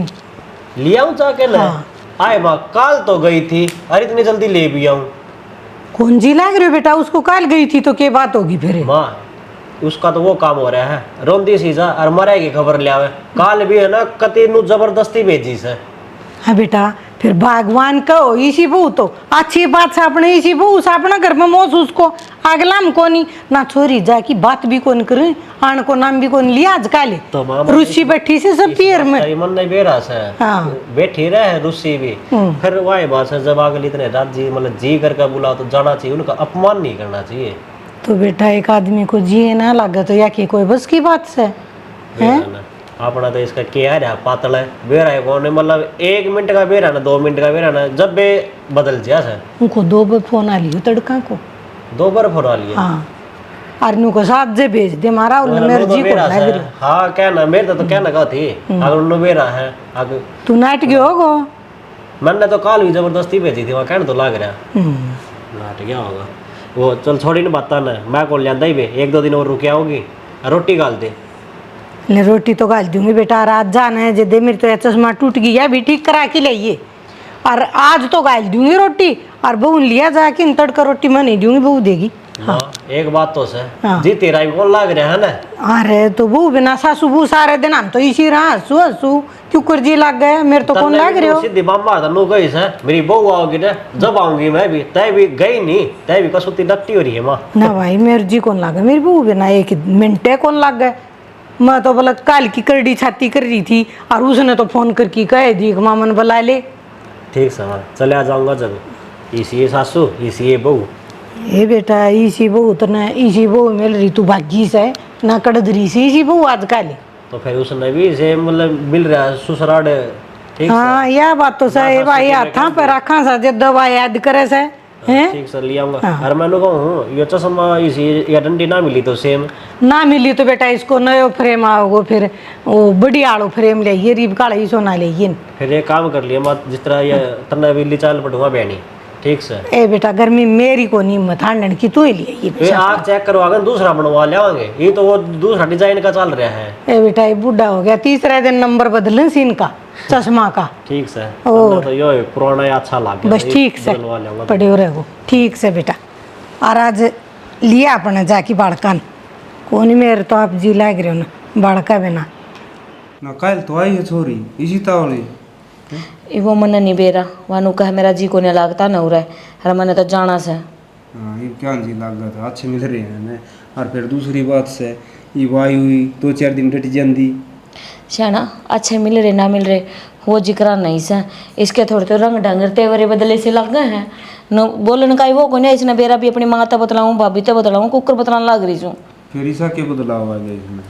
लिया हूँ जाके ना। आए माँ काल तो गई थी, अरे इतनी जल्दी ले भी आऊँ? कौन जी लाग रहे हो बेटा, उसको काल गई थी तो क्या बात होगी फिर? माँ उसका तो वो काम हो रहा है, रोंदी सीजा और मरे की खबर ले आवे। काल भी है ना कति नु जबरदस्ती भेजी से। हाँ बेटा फिर भगवान कहो इसी बहू तो अच्छी बात से अपने इसी बहू से अपना घर में मोस उसको अगला हम को नहीं ना छोरी जा की बात भी कौन करे, आन को नाम भी कौन लिया आज काले तो रुचि बैठी से सब पियर में मन नहीं बेरा से हाँ। बैठी रहे रुचि भी। फिर वही बात है, जब अगले इतने रात जी मतलब जी करके बुलाओ तो जाना चाहिए, उनका अपमान नहीं करना चाहिए। तो बेटा एक आदमी को जिए ना लगे तो या की कोई बस की बात से है? अपना तो इसका क्या है पातल है बेरा है कौन, मतलब 1 मिनट का बेरा ना 2 मिनट का बेरा ना जब बे बदल जा सर। उनको 2 बार फोन आ लियो तड़का को 2 बार फोन आ लिया। हाँ अरनू को साथ जे भेज दे मारा उन मेरे जी को लग रही। हाँ कहना मेरे तो कहना का थी अगर उन बेरा है अगर तू नाट गयो होगो। मैंने तो काल भी जबरदस्ती भेजी थी, वहाँ कहना तो लग रहा नाट गया होगा वो। चल छोड़ी ना बात ना, मैं को लिया ही बे 1-2 दिन और रुके आओगी रोटी गाल दे। ले रोटी तो गाल दूंगी बेटा, रात जाना है जे मेरी तो ये चश्मा टूट गया भी ठीक करा के लाइए, और आज तो गाल दूंगी रोटी, और बहू लिया जाके इन तड़का रोटी मैं नहीं दूंगी, बहू देगी। हाँ एक बात तो से हाँ। जी तेरा भी कौन लाग रहा है ना। अरे तो बहू बिना सासू बहू सारे दिन हम तो इसी रहा हंसू हंसू क्यों कर जी लग गए, मेरे तो कौन लग रहे हो। सीधी मामा तनु गई से मेरी बहू आओगी ना, जब आऊंगी मैं भी, तय भी गई नहीं, तय भी कसुती डकटी हो रही है माँ। ना भाई मेरे जी कौन लगा, मेरी बहू बिना एक मिनटे कौन लग गए। मैं तो बोला काल की करड़ी छाती कर रही थी, और उसने तो फोन करके कह दी कि मामन बुला ले। ठीक से माँ चले आ जाऊंगा जब, इसी ये सासू इसी ये बहू। ए बेटा इसी बहू तो ना इसी बहू मिल रही तू भागी से ना कड़दरी से इसी बहू आज काले। तो फिर उसने भी से मतलब मिल रहा है ससुराल। ठीक हाँ यह बात तो सही भाई, हाथा पे रखा सा जब दवा याद करे से हैं। ठीक से ले आऊंगा। और मैं कहूँ ये चश्मा इसी या डंडी ना मिली तो सेम ना मिली तो बेटा इसको नयो फ्रेम आओगे, फिर वो बड़ी आड़ो फ्रेम ले रीब काला ही सोना ले। फिर एक काम कर लिया मत, जिस तरह ये तना बिल्ली चाल पटुआ बहनी। ठीक से ए बेटा गर्मी मेरी को नहीं मत हांडन की तू ही लिए ये आग चेक करवाकर दूसरा बनवा लेवांगे, ये तो वो दूसरा डिजाइन का चल रहा है। ए बेटा ये बूढ़ा हो गया, तीसरे दिन नंबर बदलन सीन का चश्मा का। ठीक से और तो यो पुराना ही अच्छा लग गया, बस ठीक से बनवा लेऊंगा। पड़े हो रहो ठीक से बेटा। और आज लिया अपने जाके बाड़कान कौन मेरे तो आप जी लाग रहे हो ना बाड़का बिना ना कल तो आई है छोरी इसी तावली। वो मन नहीं बेरा वानू कह मेरा जी को नहीं लागता न उरे, अरे मैंने तो जाना से। हाँ ये क्या जी लग गया था, अच्छे मिल रहे हैं ना। और फिर दूसरी बात से ये वायु हुई 2-4 दिन डट जाती। शाना अच्छे मिल रहे ना मिल रहे वो जिक्र नहीं से, इसके थोड़े तो रंग ढंग तेवरे बदले से लग गए हैं न बोलन का वो को नहीं इसने बेरा भी अपनी माता बतलाऊं भाभी तो बतलाऊं कुकर बतलाने लग रही हूँ। फिर ऐसा क्या बदलाव आ गया इसमें?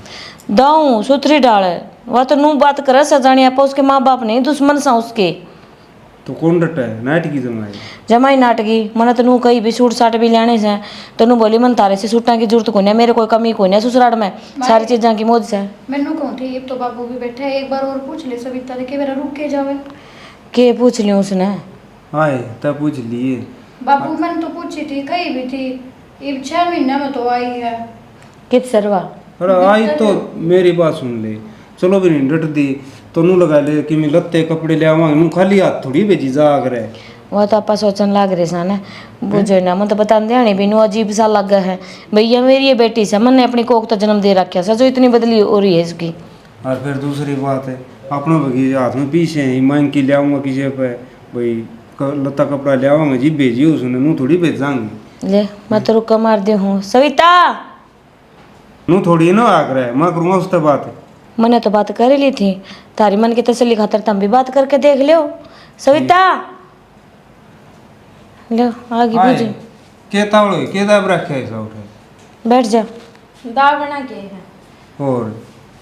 दाऊं सुथरी डाले वह तो नू बात करे सजानी आपा उसके माँ बाप नहीं दुश्मन सा उसके। तो कौन डटा है नाट की जमाई? जमाई नाटकी मन तो नू कहीं भी सूट साट भी लेने से तो नू बोली मन तारे से सूटा की जरूरत को नहीं, मेरे कोई कमी को नहीं ससुराल में सारी चीज़ों की मौज से। मैनू कहूँ थी अब तो बाबू भी बैठा है, एक बार और पूछ ले सविता ने कि मेरा रुक के जावे। के पूछ लियो उसने? आए तब पूछ लिए। बाबू मैंने तो पूछी थी कहीं भी थी, ये 6 महीने में तो आई है। कित सरवा अरे आई तो मेरी बात सुन ले, चलो भी नहीं डट दी तो नू लगा ले कि मैं लत्ते कपड़े ले आवांगे, नू खाली हाथ थोड़ी भेजी जाग रहे। वह तो आपा सोचन लग रहे सन बुझे ना मन तो बता देने भी नू अजीब सा लग है भैया मेरी ये बेटी से मन ने अपनी कोख तो जन्म दे रखा है, जो इतनी बदली हो रही है इसकी। और फिर दूसरी बात है अपना बगीचा हाथ में पीछे ही मांग के ले आऊँगा किसी पे भाई लत्ता कपड़ा ले आवांगे जी भेजी उसने, नू थोड़ी भेजांगे। ले मैं तो रुका मार दे हूँ सविता नू थोड़ी ना आग रहा है, मैं करूँगा उससे बात। मैंने तो बात कर ही ली थी, तारी मन की तसल्ली खातर तुम भी बात करके देख लो सविता। लो आगे आए, बुझे के तावड़ो के दाब रखे है ऐसा उठे बैठ जा। दाल बना के है और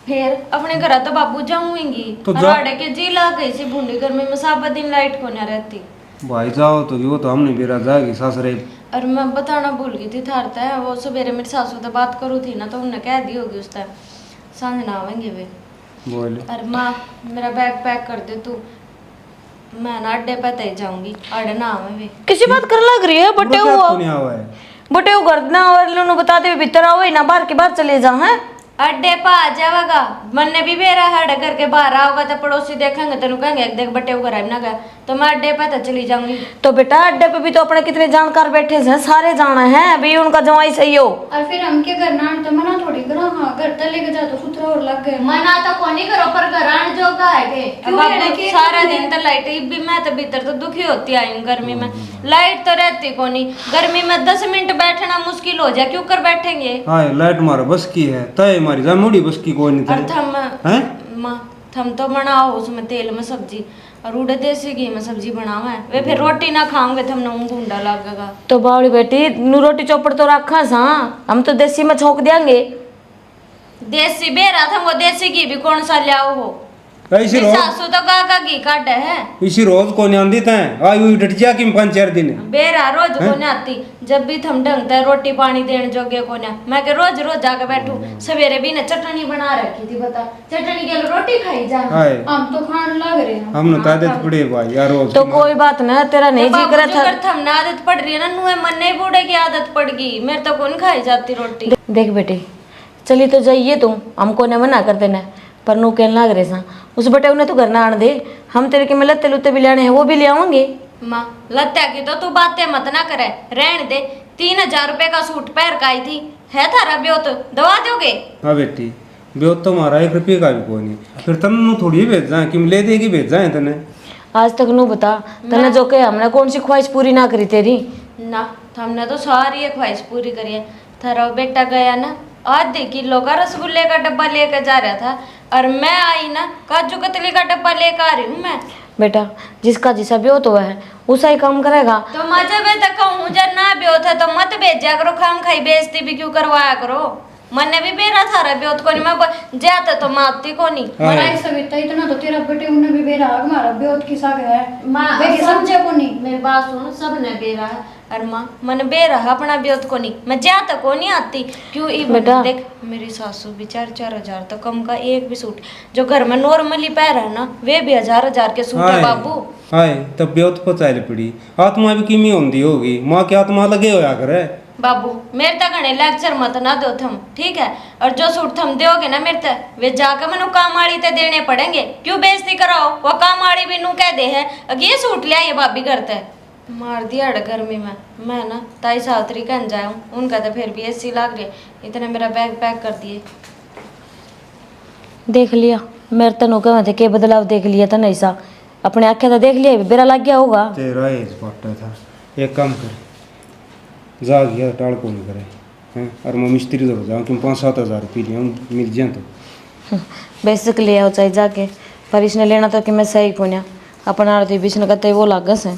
फिर अपने घर तो बाबू जाऊंगी तो और जा। आड़े के जी ला गई सी भूंडी घर में साबा दिन लाइट को ना रहती। भाई जाओ तो वो तो हमने बेरा जाएगी सासरे। और मैं बताना भूल गई थी थारता है वो सवेरे मेरी सासू से बात करू थी ना तो उन्हें कह दी होगी उस टाइम सांझ ना आवेंगे वे। बोले और माँ मेरा बैग पैक कर दे तू, मैं ना अड्डे पे तय जाऊंगी, अड्डे ना आवे वे। किसी बात कर लग रही है बटे वो हुआ नहीं आवा है। बटे वो कर ना और लोग बता दे भीतर आओ ना बाहर के बाहर चले जाओ हैं। अड्डे पा आ जाएगा मन ने भी बेरा है घर के बाहर आओगा तो पड़ोसी देखेंगे तेन कहेंगे देख बटे घर ना गया तो मैं अड्डे पे तो चली जाऊंगी। तो बेटा अड्डे पे भी तो अपने कितने जानकार बैठे हैं, सारे जाना है भाई उनका जवाई सही हो। और फिर हम के घर ना तो मना थोड़ी करो, हाँ घर तक लेके जा तो सुथरा और लग गए। मना तो कोनी करो पर घर आने जोगा है के क्यों लेने के? सारा दिन तो लाइट भी मैं तो भीतर तो दुखी होती आई हूँ गर्मी में, लाइट तो रहती कोनी गर्मी में 10 मिनट बैठना मुश्किल हो जाए, क्यों कर बैठेंगे। हाँ लाइट मारा बस की है तय हमारी जामुड़ी बस की कोई नहीं और हैं? थम तो बनाओ उसमें तेल में सब्जी और उड़े देसी घी में सब्जी बनाओ है वे फिर रोटी ना खाओगे तो हमने ऊँग गुंडा लगेगा। तो बावड़ी बेटी नू रोटी चौपड़ तो रखा सा हम तो देसी में छोंक देंगे। देसी बेरा था वो देसी घी भी कौन सा लियाओ हो, ऐसी रोज सासू तो का घी काट है इसी रोज को नहीं आंदी तय आई हुई डट जा कि 5-4 दिन बेरा रोज को नहीं आती, जब भी थम ढंगता है रोटी पानी देने जोगे को ना मैं के रोज रोज जाके बैठू। सवेरे भी ना चटनी बना रखी थी बता चटनी के रोटी खाई जा हाय हम तो खाने लग रहे हैं। हमने तो आदत पड़े भाई यार रोज तो कोई बात ना तेरा नहीं जी करा था। थम ना आदत पड़ रही है ना नुए मन नहीं बूढ़े की आदत पड़ गई, मेरे तो कौन खाई जाती रोटी। देख बेटी चली तो जाइए तू, हमको ने मना कर देना, पर नू कहने लाग रहे सा उस बटे उन्हें तो घर ना आने दे, हम तेरे के में लत्ते लुत्ते भी लेने हैं वो भी ले आवेंगे। माँ लत्या की तो तू बातें मत ना करे, रहने दे। 3000 रुपए का सूट पहन के आई थी, है थारा ब्योह तो दवा दोगे? हाँ बेटी, ब्योह तो हमारा 1 रुपये का भी कोई नहीं, फिर तन थोड़ी भेजा है कि ले देगी भेजा है तने। आज तक नू बता तने जो के हमने कौन सी ख्वाहिश पूरी ना करी तेरी? ना हमने तो सारी ख्वाहिश पूरी करी है। थारा बेटा गया ना, आधे किलो का रसगुल्ले का डब्बा लेकर जा रहा था, और मैं आई ना काजू कतली का डब्बा लेकर आ रही हूँ मैं। बेटा जिसका जैसा ब्योह तो है उसा ही काम करेगा। तो मजे में तक कहूँ जब ना ब्योह था तो मत भेजा करो, खाम खाई बेइज्जती भी क्यों करवाया करो। मन्ने भी बेरा थारा ब्योह को नहीं, मैं जाता तो मारती को नहीं। मराई सविता इतना तो तेरा बेटे उन्हें भी बेरा हमारा ब्योह की साग है। माँ वे समझे को नहीं। मेरी बात सुन, सब ने बेरा है, और माँ मन बेरा अपना ब्योह को नहीं, मैं जाता को नहीं आती क्यों। बेटा देख मेरी सासू भी 4-4 तो कम का एक भी सूट जो घर में नॉर्मली पहन है ना, वे भी 1000 के सूट है बाबू। हाय तब ब्योह तो पचाई पड़ी, आत्मा भी किमी होंदी होगी, माँ की आत्मा लगे होया करे। बाबू मेरे तक घने लेक्चर मत ना दो थम, ठीक है? और जो सूट थम दोगे ना मेरे तक, वे जाकर मनु कामाड़ी ते देने पड़ेंगे। क्यों बेइज्जती कराओ, वो कामाड़ी भी नू कह दे है अब ये सूट ले आइए भाभी करते मार दिया गर्मी में। मैं ना ताई सावत्री कहन जाऊँ, उनका तो फिर भी एसी लाग रही, इतने मेरा बैग पैक कर दिए। देख लिया मेरे तनु कहे थे के बदलाव देख लिया था नहीं सा, अपने आँखें तो देख लिया, बेरा लग गया होगा। तेरा एज पाटा था, एक काम कर जा गया टाल को नहीं करे हैं, और मैं मिस्त्री तो हो जाऊँ क्यों 5-7 हज़ार रुपये लिया मिल जाए तो बेशक ले आओ चाहे जाके, पर इसने लेना तो कि मैं सही को ना अपना आरती बीच ने कहते वो लागस है।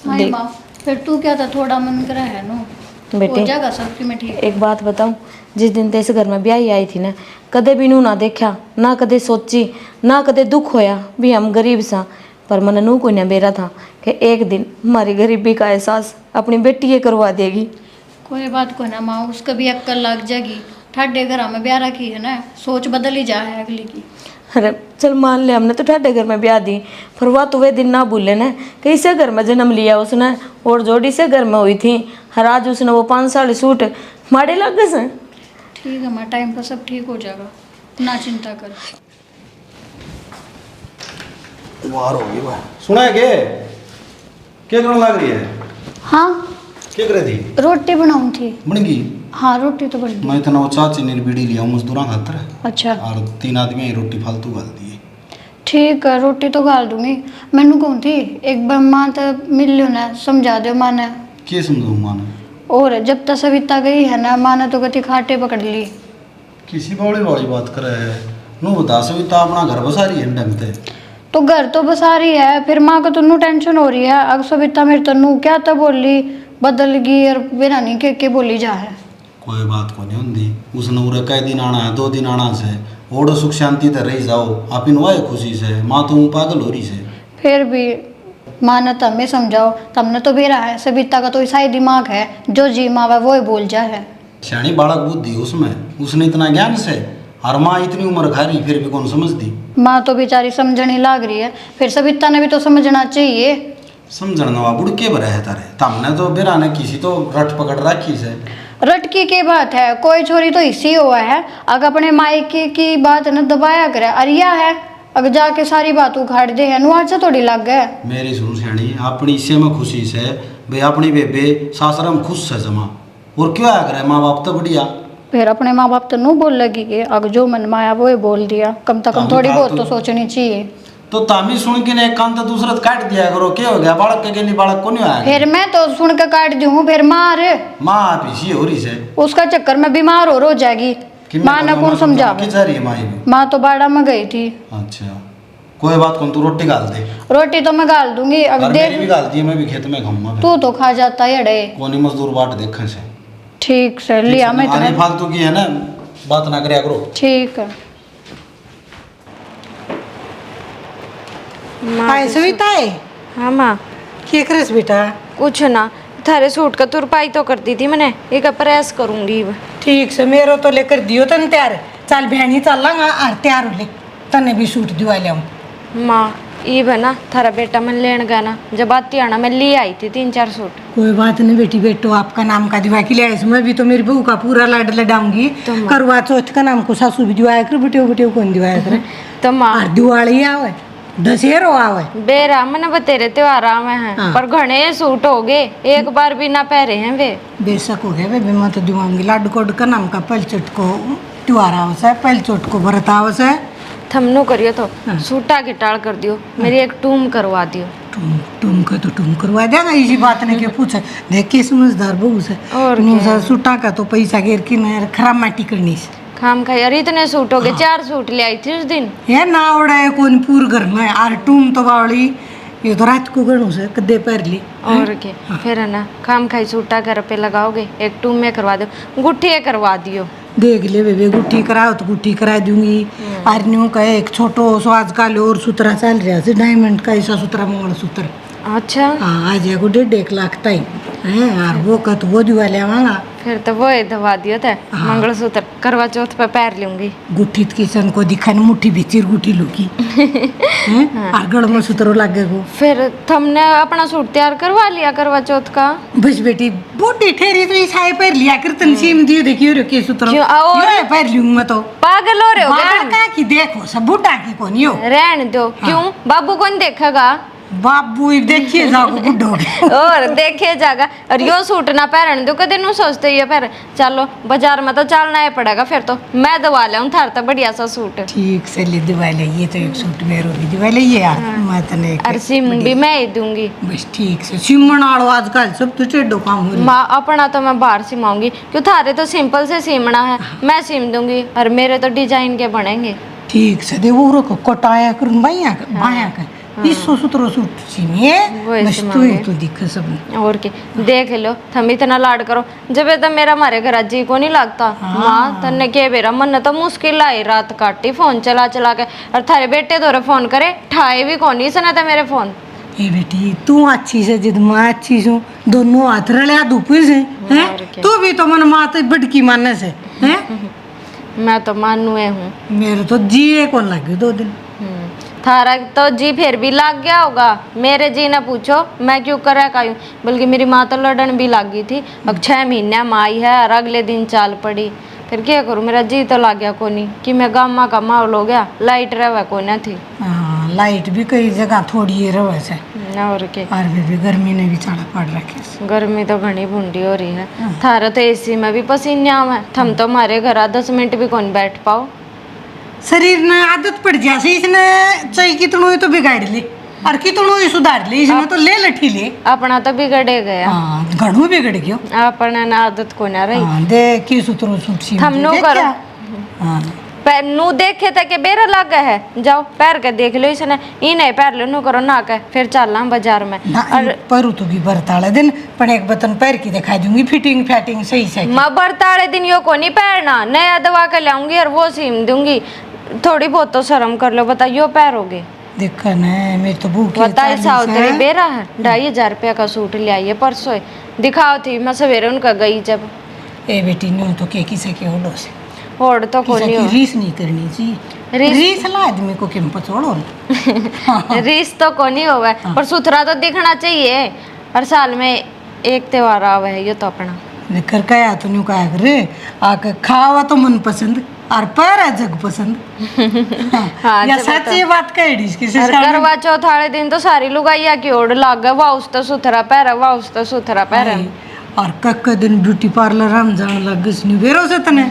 हाय माँ फिर तू क्या था, थोड़ा मन करा है नो बेटे हो जाएगा सब की मैं ठीक। एक बात बताऊं, जिस दिन ते इस घर में ब्याही आई थी ना, कदे भी नू ना देखा ना कदे सोची ना कदे दुख होया भी हम गरीब सा, पर मन नू को ना बेरा था कि एक दिन हमारी गरीबी का एहसास अपनी बेटी ये करवा देगी। कोई बात को ना माँ, उसका भी अक्कल लग जाएगी। ठाडे घर में ब्याह रखी है ना, सोच बदल ही जा है अगली की। अरे चल मान ले हमने तो ठाडे घर में ब्याह दी, पर वह तो वे दिन ना भूले ना कि इसे घर में जन्म लिया उसने, और जोड़ी से घर में हुई थी, हर आज उसने वो 5 साल सूट माड़े लग गए। ठीक है माँ, टाइम पर सब ठीक हो जाएगा, ना चिंता कर। वार होगी वाह। सुना है क्या करने लग रही है? हाँ क्या कर रही थी? रोटी बनाऊँ थी। बन गई? हाँ रोटी तो बन गई। मैं इतना वो चाची ने बीड़ी लिया मजदूरा खातर, अच्छा और 3 आदमी ही रोटी फालतू गाल दिए। ठीक है रोटी तो गाल दूंगी। मैनू कहूँ थी एक बार माँ तो मिल लो ना, समझा दो माँ ने। क्या समझाऊँ माँ ने? और जब तक सविता गई है ना, माँ ने तो गति खाटे पकड़ ली। किसी बड़ी बड़ी बात करे है, नू बता सविता अपना घर बसा रही है ढंग से। तो घर तो बसा रही है, फिर माँ को तो नू टेंशन हो रही है। अग सविता मेरे तो नू क्या तो बोली बदल गई, और बिना नहीं के बोली जा है। कोई बात को नहीं होंगी, उसने उरे कई दिन आना है 2 दिन आना से, ओडो सुख शांति तो रही जाओ, आप इन वाई खुशी से, माँ तो पागल हो रही से। फिर भी माँ ने तमें समझाओ, तमने तो बेरा है, सविता का तो ऐसा ही दिमाग है, जो जी माँ वो ही बोल जा है। सियाणी बालक बुद्धि उसमें, उसने इतना ज्ञान से, और माँ इतनी उम्र खा रही फिर भी कौन समझती। माँ तो बेचारी समझने लाग रही है, फिर सविता ने भी तो समझना चाहिए। समझना वा बुढ़ के बरे है तारे, तमने तो बेरा ने किसी तो रट पकड़ रखी से। रटकी की बात है, कोई छोरी तो इसी हुआ है, अगर अपने मायके की बात न दबाया करे, अरिया है अगर जाके सारी बात उखाड़ दे है, नुआर से थोड़ी लग गए। मेरी सुन सियाणी, अपनी इसे में खुशी से भाई अपनी बेबे सासरा में खुश है जमा, और क्यों आया करे, माँ बाप तो बढ़िया। फिर अपने माँ बाप तो नू बोल लगी कि अगर जो मन में आया वो ही बोल दिया, कम से कम थोड़ी बहुत तो सोचनी चाहिए। तो तामी सुन के ने एक कान तो दूसरा काट दिया करो, क्या हो गया, बालक के लिए बालक को नहीं आया। फिर मैं तो सुन के काट दी हूँ, फिर मार माँ आप इसी हो रही से, उसका चक्कर में बीमार हो जाएगी। माँ ने कौन समझा, माँ तो बाड़ा में गई थी। अच्छा कोई बात कौन, तू रोटी गाल दे। रोटी तो मैं गाल दूंगी, अब और देख मेरी भी गाल दी, मैं भी खेत में खाऊंगा। तू तो खा जाता है अड़े। कोनी मजदूर बाट देखे से। ठीक से लिया मैं आने तो फालतू की है ना, बात ना करे करो। ठीक है। हाय सविता है। हाँ माँ क्या करस बेटा? कुछ ना, थारे सूट का तुरपाई तो कर दी थी मैंने, एक प्रेस करूंगी। ठीक से मेरो तो लेकर दियो तन तैयार, चल बहनी चल आर तैयार हो ले, तने भी सूट दिवा ले। माँ ये बना थारा बेटा मन लेन गया ना, जब आती आना मैं ले आई थी 3-4 सूट। कोई बात नहीं बेटी, बेटो आपका नाम का दिवा के लिए आइस, मैं भी तो मेरी बहू का पूरा लाड लडाऊंगी। करवा चौथ का नाम को सासू भी दिवाया कर, बेटे बेटे कौन दिवाया करे। तो माँ और दिवाली आवे, दशहरा आवे, बेरा मन बतेरे त्योहार आवे हैं, पर घने सूट हो गए, एक बार भी ना पहरे हैं वे। बेशक हो गया बेबे, मैं तो दिवाऊंगी। लाडू कोड का नाम का पहल चोट को त्योहार आवस है, पहल चोट को व्रत आवस है। थमनो करियो तो सूटा की टाल कर दियो, मेरी एक टूम करवा दियो। तुम का तो तुम करवा देगा, इसी बात ने क्यों पूछा। देख के समझदार बहू से, और सुटा का तो पैसा घेर की न खराब माटी करनी से खाम खाई। अरे इतने सूट हो गए, 4 सूट ले आई थी उस दिन। ये ना उड़ा है कौन पूर घर में, और टूम तो बावली ये तो रात को गणू से कदे पैर ली। और के फिर है ना खाम खाई सूटा घर पे लगाओगे, एक टूम में करवा दो, गुट्ठी करवा दियो। देख ले बेबे, गुट्ठी कराओ तो गुट्ठी करा दूंगी। और न्यू का एक छोटो सो आजकल और सूत्रा चल रहा है, डायमंड का ऐसा सूत्रा मंगलसूत्र। अच्छा हाँ, आज को 1.5 लाख तक है, और वो का तो वो दिवा ले आवांगा। फिर तो वो दवा दियो थे मंगलसूत्र, करवा चौथ पे पैर लूंगी। गुट्ठी किसन को दिखाने मुट्ठी भीतर गुट्ठी लुकी और गड़ में सूत्र लागे को। फिर तुमने अपना सूट तैयार करवा लिया करवा चौथ का? बस बेटी बूढ़ी ठहरी तो ईसाई पैर लिया कर, तन सीम दियो देखियो रे के सूत्र क्यों? और ये पैर लूंगा मैं तो। पागल हो रहे हो क्या बाल का की देखो सब बूढ़ा की कौन यो रहने दो। क्यों? बाबू कौन देखेगा? बाबू देखिए जाओ बुढ़ो और देखे जागा। और यो सूट ना पहन दो, कदे नु सोचते ये पहन। चलो बाजार में तो चलना ही पड़ेगा, फिर तो मैं दवा लाऊं थार तो बढ़िया सा सूट। ठीक से ले दिवा ले, ये तो एक सूट मेरो भी दिवा ले ये यार, मैं तने और सिम भी मैं ही दूंगी। बस ठीक से सिमण आलो आजकल सब तो टेढ़ो काम हो रहा। माँ अपना तो मैं बाहर सिमाऊंगी, क्यों थारे तो सिंपल से सिमना है, मैं सिम दूंगी, और मेरे तो डिजाइन के बनेंगे। ठीक से दे वो रखो कटाया कर बाया का इसो सूत्रो सूट सीमिए बस तू ही तो दिख सब। और के देख लो, थम इतना लाड करो, जब तो मेरा मारे घर जी को नहीं लगता। माँ तन्ने के बेरा मन तो मुश्किल आई, रात काटी फोन चला चला के, और थारे बेटे तोरे फोन करे ठाए भी कौन ही सुना था मेरे फोन। ए बेटी तू अच्छी से जिद मैं अच्छी हूँ, दोनों हाथ रलिया धूपे से हैं, तू भी तो मन माते बड़की मानने से हैं। मैं तो मानुए हूँ, मेरे तो जी कौन लगे 2 दिन। थारा तो जी फिर भी लग गया होगा, मेरे जी ने पूछो मैं क्यों कर रहा हूँ। बल्कि मेरी माँ तो लड़न भी लग गई थी, अब 6 महीने में आई है और अगले दिन चाल पड़ी। फिर क्या करूँ, मेरा जी तो लग गया कोनी कि मैं गामा का माहौल हो गया, लाइट रहा को न थी। हाँ लाइट भी कई जगह थोड़ी रहे से, और के और भी गर्मी ने भी चाड़ा पड़ रखे। गर्मी तो घनी भूडी हो रही है। थारा तो एसी में भी पसीने आवे, थम तो हमारे घर 10 मिनट भी कौन बैठ पाओ। शरीर ने आदत पड़ जाए, इसने चाहे कितनों ही तो बिगाड़ ले और कितनों ही सुधार ले, इसने तो ले लठी ले। अपना तो बिगड़े गया। हाँ घणो बिगड़ गयो, अपना ना आदत को ना रही। हाँ, देख की सूत्रो सूट सी हम नो करो। हाँ पैर नू देखे तक बेरा लग गया है, जाओ पैर के देख लो, इसने इन्हें पैर लो नू करो ना के, फिर चलना बाजार में। और परू तो भी बरताले दिन पण एक बतन पैर की दिखा दूंगी, फिटिंग फैटिंग सही से। मैं बरताड़े दिन यो को नहीं पहनना, नया दवा के लाऊंगी और वो सीम दूंगी। थोड़ी बहुत तो शर्म कर लो, बताइयो पैरोगे। देखा ना मेरी तो भूख बताए साउथरी बेरा है, 2500 रुपया का सूट ले आइए परसों, दिखाओ थी मैं सवेरे उनका गई जब। ए बेटी न्यू तो के किसे के होलो से होड़ तो को नहीं हो, रीस नहीं करनी चाहिए, रीस ला आदमी को किम पछोड़ो रीस तो को नहीं होवे, पर सुथरा तो दिखना चाहिए। हर साल में एक त्योहार आवे है, ये तो अपना लेकर कया तो न्यू कहा करे आके खावा तो मन पसंद और पैरा जग पसंद। हाँ या सच्ची बात कह डी किसी और करवा चौथ वाले दिन तो सारी लुगाइया की ओढ़ लाग गए, वाह उस तो सुथरा पैरा, वाह उस तो सुथरा पैरा। और कक्का दिन ब्यूटी पार्लर हम जान लग गई बेरो से तने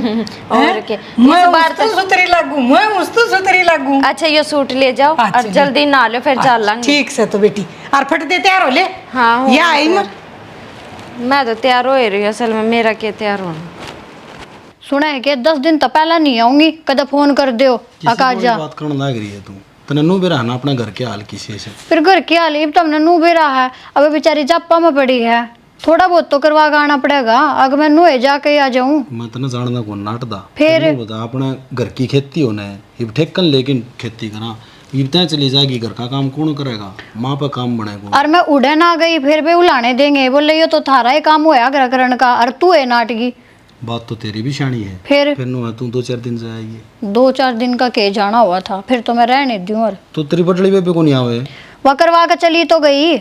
और के मैं बार तो सुतरी लागू, मैं मुस्त सुतरी लागू। अच्छा ये सूट ले जाओ और जल्दी ना लो, फिर चल लांगे। ठीक से तो बेटी और फट दे तैयार हो ले। हाँ या आई मैं तो तैयार हो रही हूँ, असल में मेरा क्या तैयार होना। सुना है कि 10 दिन तो पहला नहीं आऊंगी, कदा फोन कर दियो आकाश जा। बात करने लग रही है तू, तने नु भी रहना अपने घर के हाल किसी से। फिर घर की हाल अब तुमने नू भी रहा है, अब बेचारी जापा में पड़ी है, थोड़ा बहुत तो करवा के आना पड़ेगा। अगर मैं नुए जाके आ जाऊं मैं तने जानना को नाटदा फिर बता, अपना घर की खेती होना है ये ठेकन, लेकिन खेती करा इतना चली जाएगी, घर का काम कौन करेगा, माँ पर काम बनेगा। और मैं उड़े ना गई फिर भी उलाने देंगे, बोले ये तो थारा ही काम होया घर करने का, और तू है नाटगी। बात तो तेरी भी शानी है। फिर नु तू 2-4 दिन से आई है। 2-4 दिन का के जाना हुआ था, फिर तो मैं रहने दूं। और तो तेरी बटड़ी बेबे को नहीं आवे वह करवा के चली तो गई।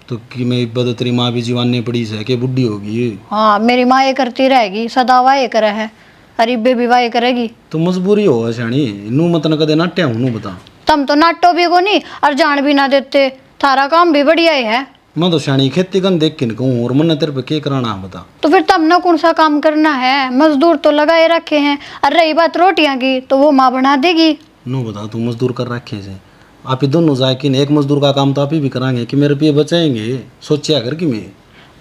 तो कि मैं बद तेरी माँ भी जीवाने पड़ी से के बुढ़ी होगी। हाँ, मेरी माँ ये करती रहेगी, सदा वाह ये करे है, अरे बेबी वाह ये करेगी। तो मजबूरी हो शानी, नू मत न कदे नाट्या हूं नू बता। तुम तो नाटो भी को नहीं और जान भी ना देते, थारा काम भी बढ़िया ही है। मैं तो शानी खेती कन देख के न कहूँ और मन तेरे पे के कराना है बता। तो फिर तब ना कौन सा काम करना है, मजदूर तो लगाए रखे हैं। और रही बात रोटियां की तो वो माँ बना देगी। नू बता तू मजदूर कर रखे से आप ही दोनों जाए कि एक मजदूर का काम तो आप ही भी कराएंगे कि मेरे पे बचाएंगे। सोचिया कर कि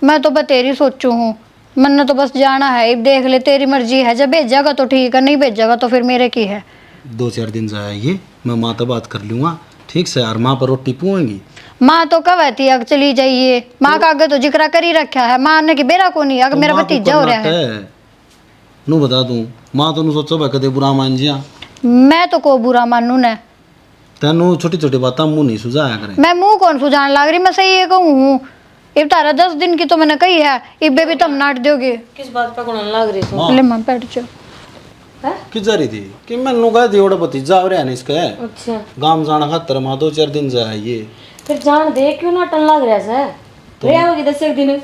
मैं तो बतेरी सोचू हूँ, मन ने तो बस जाना है। अब देख ले, तेरी मर्जी है, जब भेजेगा तो ठीक है, नहीं भेजेगा तो फिर मेरे की है। 2-4 दिन जाएगी, मैं माँ तो बात कर लूँगा ठीक से। और माँ पर रोटी पुएंगी। माँ तो कहती है चली जाइए, माँ का आगे तो जिक्र कर ही रखा है, माँ ने कि बेरा को नहीं, अगर तो मेरा माँ को भतीजा हो रहा करना है। नू बता दूँ माँ तो नू सोचो भाई कदे बुरा मान जिया। मैं तो को बुरा मानू ने, तेनू छोटी छोटी बातें मुँह नहीं सुझाया करे। मैं मुंह कौन सुझाने लग रही, मैं सही ये कहूँ हूँ। अब तारा 10 दिन की तो मैंने कही है, इबे भी तुम नाट दोगे। किस बात पे कोण लग रही सो? ले मां बैठ जाओ। कि जा रही थी कि मैनू कह दी ओड़ा भतीजा हो रहा है इसका अच्छा, गांव जाना खातर माँ 2-4 दिन जाइए। फिर जान दे, क्यों नाटन लग रहा है? रह होगी 10 दिन।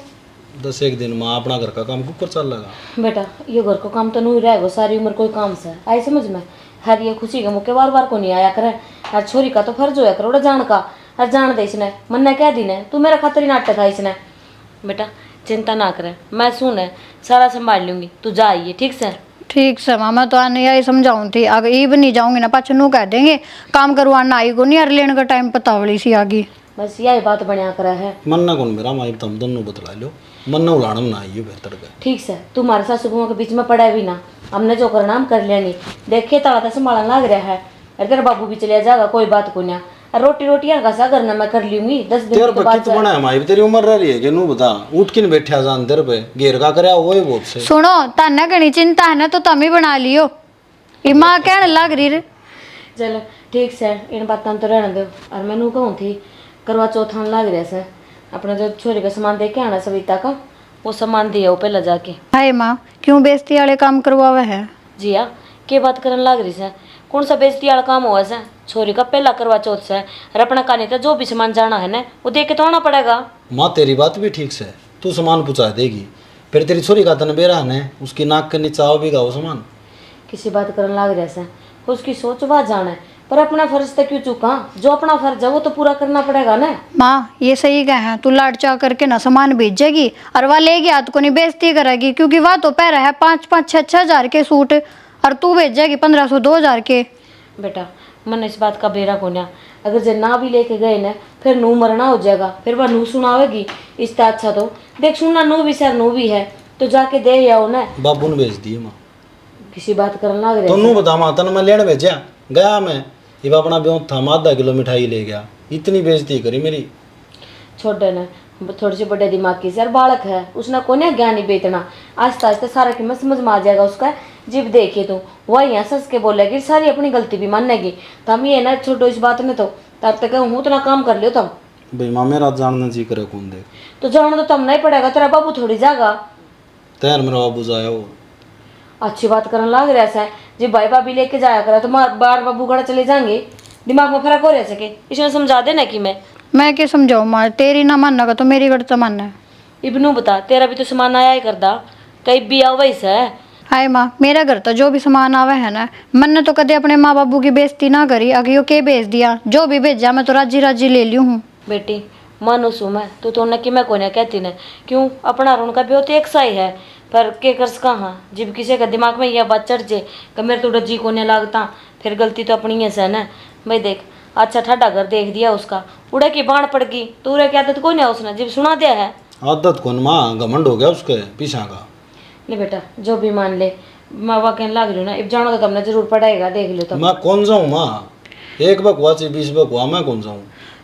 10 दिन माँ अपना घर का काम कुकर चल लगा। बेटा ये घर को काम तो नहीं रहेगा सारी उम्र, कोई काम से आई समझ में। हर ये खुशी के मौके बार बार को नहीं आया करे। हर छोरी का तो फर्ज होया करो जान का। हर जान दे इसने मन ने कह दी ने तू मेरा खातर ही नाटक था इसने। बेटा चिंता ना करे, मैं सुन है सारा संभाल लूंगी, तू जा आइए ठीक से। ठीक से माँ, मैं तो आने यही समझाऊँ थी, अगर ईब नहीं जाऊंगी ना पाछे नू कह देंगे काम करवाना आई को नहीं, और लेने का टाइम पतावली सी आगी। बस यही बात बनया करा है। मन ना कौन मेरा माँ तुम दोनों बतला लो, मन ना उलाड़म ना आइए बेहतर का। ठीक से तुम्हारे सासू बहुओं के बीच में पड़ा भी ना, हमने जो करना हम कर लेनी। देखे ताला संभालने लग रहा है, अगर बाबू भी चले जाएगा कोई बात को ना। रोटी रोटियां का सा करना मैं कर लूंगी 10 दिन तेरे के पे बाद। कित बना है माँ तेरी उम्र रह रही है कि नू बता उठ किन बैठा जान तेरे पे घेर का करे वो ही बहुत से। सुनो ताना घनी चिंता है ना तो तम ही बना लियो, ये माँ कहने लग रही रे। चलो ठीक से इन बातों तो रहने दो। और मैनू कहूँ थी करवा चौथ आने लग रहा से, अपना जो छोरी का सामान दे के आना सविता का, वो सामान दिया वो पहले जाके। हाय माँ, क्यों बेइज्जती वाले काम करवावे है? जी हाँ, के बात करने लग रही से? कौन सा बेइज्जती वाला काम हुआ से? छोरी का पहला करवा चौथ से, और अपना कानी था जो भी सामान जाना है ना वो दे के तो आना पड़ेगा। माँ तेरी बात भी ठीक से, तू सामान पहुँचा देगी, फिर तेरी छोरी का तन बेरा है उसकी नाक के नीचे आओगा वो सामान। किसी बात करने लग रहा से, उसकी सोच बात जाना है, पर अपना फर्ज तो क्यों चूका? जो अपना फर्ज है वो तो पूरा करना पड़ेगा ना। माँ ये सही कहा है, तू लाड चाह करके ना सामान भेजेगी और वह लेगी हाथ को नहीं बेइज्जती करेगी, क्योंकि वह तो पहरा है 5-5-6 हजार के सूट और तू भेजेगी 1500-2000 के। बेटा मन इस बात का बेरा को ना, अगर जे ना भी लेके गए ना फिर नू मरना हो जाएगा, फिर वह नू सुनावेगी। इससे अच्छा तो देख सुनना नू भी सर नू भी है तो जाके दे आओ ना। बाबू ने भेज दिए माँ। किसी बात करने लग रहे तो नू बता माँ तन मैं लेने भेजा गया मैं, ये अपना ब्यों था आधा किलो मिठाई ले गया, इतनी बेइज्जती करी मेरी। छोटे ने थोड़ी सी बड़े दिमाग की सर बालक है, उसने कोने ज्ञान ही बेचना। आस्ता आस्ता सारा कीमत समझ में आ जाएगा उसका। जब देखिए तो वह यहाँ सस के बोलेगी, सारी अपनी गलती भी मानेगी। तो हम ये ना छोटो इस बात में तो तब तक हूँ उतना काम कर लियो तुम। भाई माँ मेरा जानना जी करे कौन दे, तो जाना तो तुम नहीं पड़ेगा, तेरा बाबू थोड़ी जागा। तैयार मेरा बाबू जाया वो। अच्छी बात करने लग रहा है जी, भाई भाभी लेके जाया करा तो बार बाबू गड़ा चले जाएंगे, दिमाग में फर्क हो रह सके। इसने समझा देना कि मैं क्या समझाऊँ माँ, तेरी ना मानना तो मेरी गढ़ मानना है। इबनू बता, तेरा भी तो सामान आया ही करदा, कई भी आओ वही से। हाय माँ, मेरा घर तो जो भी सामान आवे है ना, मन ने तो कदे अपने माँ बाबू की बेइज्जती ना करी, अगर यो के भेज दिया जो भी भेजा मैं तो राजी राजी ले ली हूँ। बेटी मानो सू मैं तो उन्हें कि मैं कोने कहती न, क्यों अपना ऋण का भी तो एक सा ही है, पर के कर सका। हाँ जब किसी का दिमाग में यह बात चढ़ जाए कि मेरे तो रजी कोने लागता, फिर गलती तो अपनी है ना। भाई देख अच्छा ठाडा घर देख दिया उसका, उड़े की बाण पड़ गई तो उड़े की आदत कौन है उसने जब सुना दिया है। आदत कौन माँ, घमंड हो गया उसके पीछा का। नहीं बेटा जो भी मान ले, मैं वह कहने लग रही हूँ ना, अब जाना तो तुमने जरूर पड़ेगा, देख लो तो। मैं कौन जाऊँ माँ, 1 बकवा से 20 बकवा मैं कौन जाऊँ।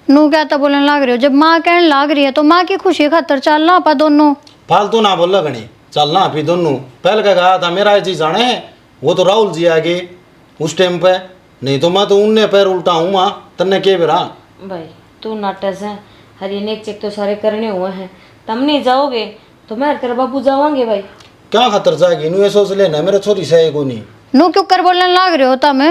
नू क्या तो बोलने लग रही हो, जब माँ कहने लग रही है तो माँ की खुशी खातर चलना आपा दोनों। फालतू ना बोल घनी, चलना अभी दोनों। पहले क्या कहा था मेरा जी जाने है, वो तो राहुल जी आगे उस टाइम पे, नहीं तो मैं तो उनने पैर उल्टा हूँ माँ, तन्ने के बेरा। भाई तू नाटक है, हरी नेक चेक तो सारे करने हुए हैं, तुम नहीं जाओगे तो मैं तेरा बाबू जावांगे भाई। क्या खातर जाएगी नू ये सोच लेना मेरा छोरी से को नहीं। नू क्यों कर बोलने लाग रहे हो तुम?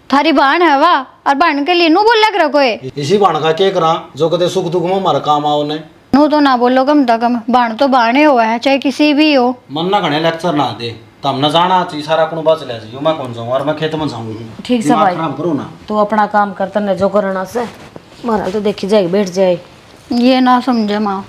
थारी बहन है वाह, और बहन के लिए नू बोल लग रहा कोई? इसी बाण का के करा जो कदे सुख दुख में हमारा काम आओ ने। नू तो ना बोलो कम तक कम, बहन तो बहने हुआ है चाहे किसी भी हो। मन ना घने लेक्चर ना दे, तब न जाना चाहिए सारा कुण बच ले जी। मैं कौन जाऊं और मैं खेत में जाऊं। ठीक से भाई, खराब करो ना। तू अपना काम करता न जो करना से, मारा तो देखी जाए बैठ जाए। ये ना समझे माँ,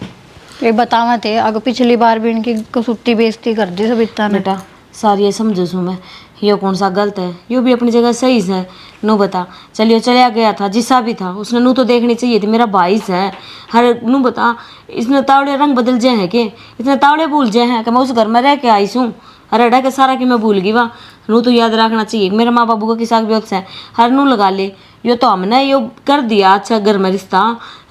ये बतावा थे अगर पिछली बार भी इनकी कसुट्टी बेइज्जती कर दी सब इतना ने। बेटा सारी ये समझो सू मैं, यो कौन सा गलत है, यो भी अपनी जगह सही है। नो बता, चलियो चलिया गया था जिसा भी था, उसने नू तो देखनी चाहिए थी, मेरा भाई है। हर नू बता, इसने तावड़े रंग बदल जाए हैं के, इतने तावड़े भूल जाए हैं कि मैं उस घर में रह के आई हूँ। अरे अड़ा के सारा कि मैं भूल गई वाह। नू तो याद रखना चाहिए मेरे माँ बाबू का किसा भी है, हर नू लगा ले। यो तो हमने यो कर दिया अच्छा घर में रिश्ता,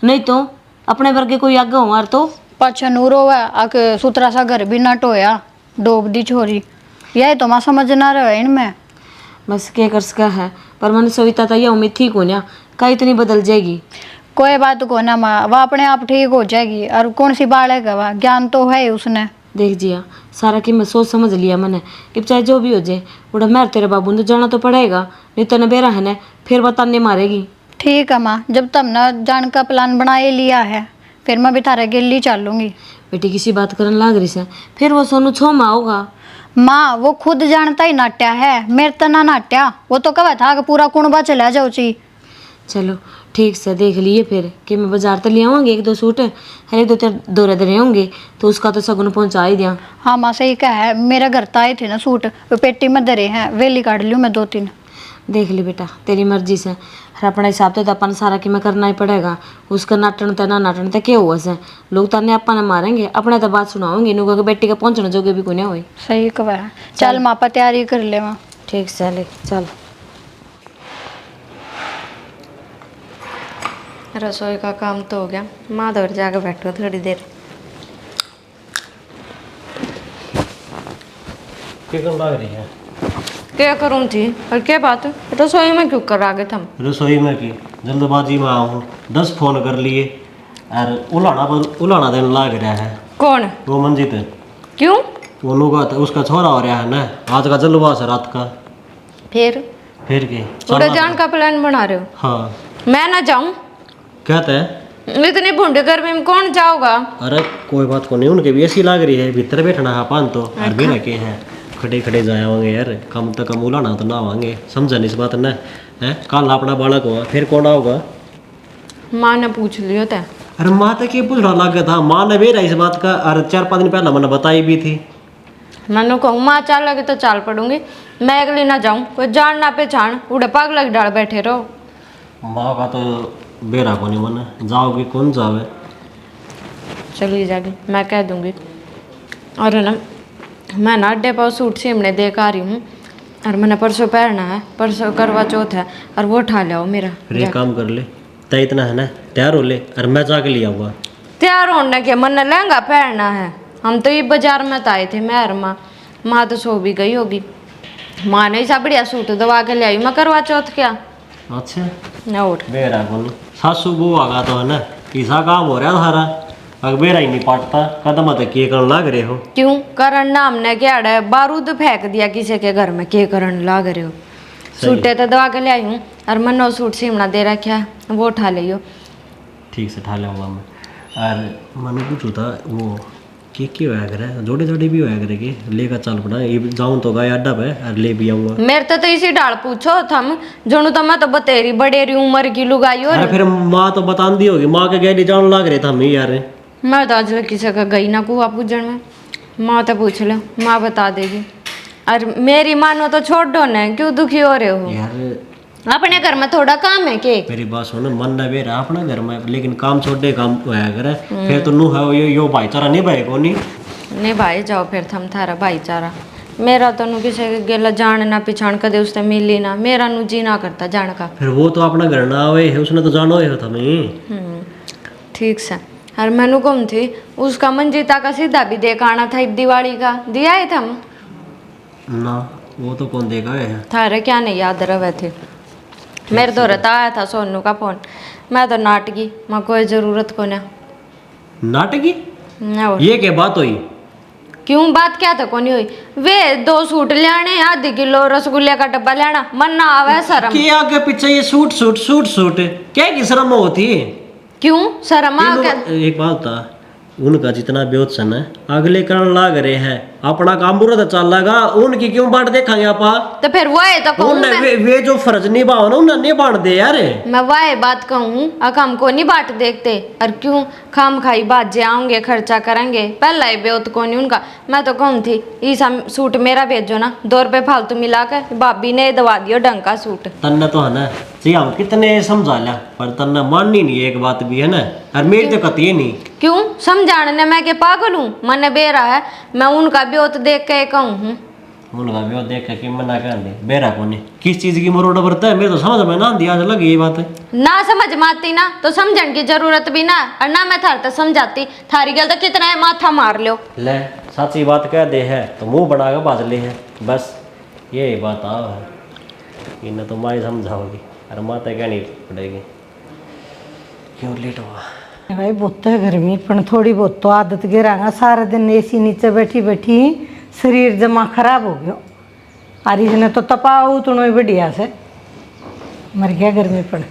नहीं तो अपने वर्गे कोई आगे हो मार तो। पाछा नूर हुआ आके सुतरा सा घर भी ना टोया, डोब दी छोरी। यह तो माँ समझ ना रहे इनमें। बस क्या कर सका है, पर मैंने सविता था यह उम्मीद थी को ना का इतनी बदल जाएगी। कोई बात को ना माँ, वह अपने आप ठीक हो जाएगी। और कौन सी बालक है वह, ज्ञान तो है ही उसने। देख जिया सारा कि मैं सोच समझ लिया मैंने कि चाहे जो भी हो जाए उड़ा मैं तेरे बाबू ने तो जाना तो पड़ेगा, नहीं तो नबेरा है ना फिर बताने मारेगी। ठीक है माँ, जब तब ना जान का प्लान बना ही लिया है, फिर मैं भी थारे गिल्ली चलूंगी। बेटी किसी बात करने लाग रही से, फिर वो सोनू छो माँ होगा। माँ वो खुद जानता ही नाट्या है, मेरे तो ना नाट्या। वो तो कहा था कि पूरा कुणबा चला जाओ ची। चलो ठीक से देख लिए फिर कि मैं बाजार तो ले आऊँगी 1-2 सूट, हर 1-2 दौरे दे होंगे तो उसका तो सगुन पहुँचा ही दिया। हाँ माँ सही कहा है, मेरे घर तो आए थे ना सूट, वो पेटी में धरे हैं, वेली काट लूँ मैं 2-3। देख ली बेटा तेरी मर्जी से, हर अपने हिसाब से तो अपन सारा कि मैं करना ही पड़ेगा। उसका नाटन तो ना नाटन तो क्या हुआ से, लोग ताने अपन मारेंगे, अपने तो बात सुनाओगे नुका के बेटी का पहुँचने जोगे भी कोई नहीं हुई। सही कहा है। चल माँ पा तैयारी कर ले माँ। ठीक से ले चल। रसोई का काम तो हो गया, माँ दौड़ जाकर बैठो थोड़ी देर। क्या कर लग रही है? क्या करूँ थी और क्या बात है, रसोई में क्यों कर आगे थम? रसोई में की जल्दबाजी में आऊँ, 10 फोन कर लिए और उलाना देने लाग रहा है। कौन? वो मंजित है। क्यों? वो लोग उसका छोरा हो रहा है ना, आज का जलवास है रात का। फिर के उड़ा जान का प्लान बना रहे हो? हाँ मैं ना जाऊँ? कहते हैं इतनी भूडे गर्मी में कौन जाओगा? अरे कोई बात को नहीं, उनके भी ऐसी लाग रही है, भीतर बैठना है पान तो और भी रखे हैं खड़े खड़े जाए होंगे यार, कम तो कम उलाना तो ना होंगे, समझा नहीं इस बात न है। कल अपना बालक हुआ फिर कौन आओगा? माँ ने पूछ लियो था। अरे माँ तो क्या पूछ रहा लग गया था, माँ ने बेरा इस बात का, और 4-5 दिन पहले मैंने बताई भी थी। मैंने कहूँ माँ चाल लगे तो चाल पड़ूंगी, मैं अगली ना जाऊँ, कोई जान ना पहचान उड़े पागल लग डाल बैठे रहो। माँ का तो बेरा को नहीं मन, जाओगी कौन जावे? चली जाएगी मैं कह दूंगी। और ना मैं ना अड्डे पर सूट सिमने देख आ रही हूँ, और मैंने परसों पहनना है, परसों करवा चौथ है, और वो उठा लिया मेरा। फिर एक काम कर ले, तय इतना है ना तैयार हो ले, और मैं जाके ले आऊँगा। तैयार होने के मन लहंगा पहनना है, हम तो ये बाजार में आए थे मैं और माँ तो सो भी गई होगी। माँ ने ऐसा बढ़िया सूट दवा के ले आई मैं करवा चौथ क्या। अच्छा और बेरा कौन सासू बू आगा तो है ना, किसा काम हो रहा है सारा, अगर बेरा ही नहीं पाटता कदम तक किए करने लाग रहे हो। क्यों करण नाम ने क्या है, बारूद फेंक दिया किसी के घर में, के करण लाग रहे हो? सूटे तो दवा के ले आई हूँ, और मनो सूट सिमना दे रखा है, वो उठा लियो। ठीक से ठा लूँगा मैं। और मैंने पूछू था वो के होया करे, जोड़े जोड़े भी होया करे के लेकर चल पड़ा, ये जाऊँ तो गाय अड्डा पे और ले भी आऊँगा। मेरे तो इसी डाल पूछो थम, जोनू तो मैं तो बतेरी बड़ेरी उम्र की लुगाई हो। अरे फिर माँ तो बता दी होगी, माँ के गैली जान लग रहे था हम यार। मैं तो आज किसी का गई ना कुआ पूजन में, माँ तो पूछ लो माँ बता देगी। और मेरी मानो तो छोड़ दो ना, क्यों दुखी हो रहे हो? यार अपने घर में थोड़ा काम है के? मेरी बात सुनो, मन न बेरा अपना घर में, लेकिन काम छोटे काम होया करे, फिर तो नू है यो भाईचारा नहीं भाई को नहीं भाई जाओ फिर थम थारा भाईचारा। मेरा तो नु किसी के गेला जान ना पिछाण कदे उससे मिली ना, मेरा नु जी ना करता जान का। फिर वो तो अपना घर ना आवे है, उसने तो जानो है तुम्हें। ठीक से। और मैनू कौन थी उसका मंजीता का सीधा भी देख आना था दिवाली का, दिया है थम ना? वो तो कौन देगा है थारे क्या नहीं याद रहे थे? मेरे तो रहता आया था सोनू का फोन, मैं तो नाटकी, मैं कोई जरूरत को ना नाटकी। और ये क्या बात हुई? क्यों बात क्या था कोनी हुई वे 2 सूट लेने आधे किलो रसगुल्ले का डब्बा लेना मन ना आवे शर्म कि आगे पीछे ये सूट सूट सूट सूट क्या की शर्म होती है? क्यों शर्म आ क्या एक बात था, उनका जितना ब्योत्सन है अगले करण लाग रहे हैं, अपना काम बुरा तो चल लगा, उनकी क्यों बाट देखेंगे आपा? तो फिर वो है तो कहूँ उन्हें मैं वे जो फर्ज निभाओ ना उन्हें नहीं बांट दे यार। मैं वह बात कहूँ अक हमको नहीं बाट देखते और क्यों खाम खाई बाजे आऊंगे खर्चा करेंगे पहला ही बेवत को नहीं उनका। मैं तो कहूँ थी ये सूट मेरा भेजो ना 2 रुपए फालतू मिला कर भाभी ने दवा दियो ढंग का सूट। तन्ने तो है ना जी हम कितने समझा लिया पर तन्ने माननी नहीं एक बात भी है ना, और मेरी तो कती है नहीं। क्यों समझाने मैं के पागल हूँ मन बेरा है मैं उनका ब्योत देख के कहूँ हूँ उनका भी वो देख के मना कर दे बेरा कोने किस चीज की मरोड़ बरता है, मेरे तो समझ में ना आती आज लगी ये बात है। ना समझ माती ना तो समझण की जरूरत भी ना और ना मैं थार तो समझाती थारी गल तो कितना है माथा मार लो। ले सच्ची बात कह दे है तो मुंह बना के बाज ले है बस ये बात आओ है इन्हें तो माई समझाओगी अरे माता कहनी पड़ेगी क्यों लेट हुआ भाई बहुत है गर्मी पर थोड़ी बहुत तो आदत गिरागा सारा दिन एसी नीचे बैठी बैठी शरीर जमा खराब हो गया और इसने तो तपाओ उतनो ही बढ़िया से मर गया गर्मी पर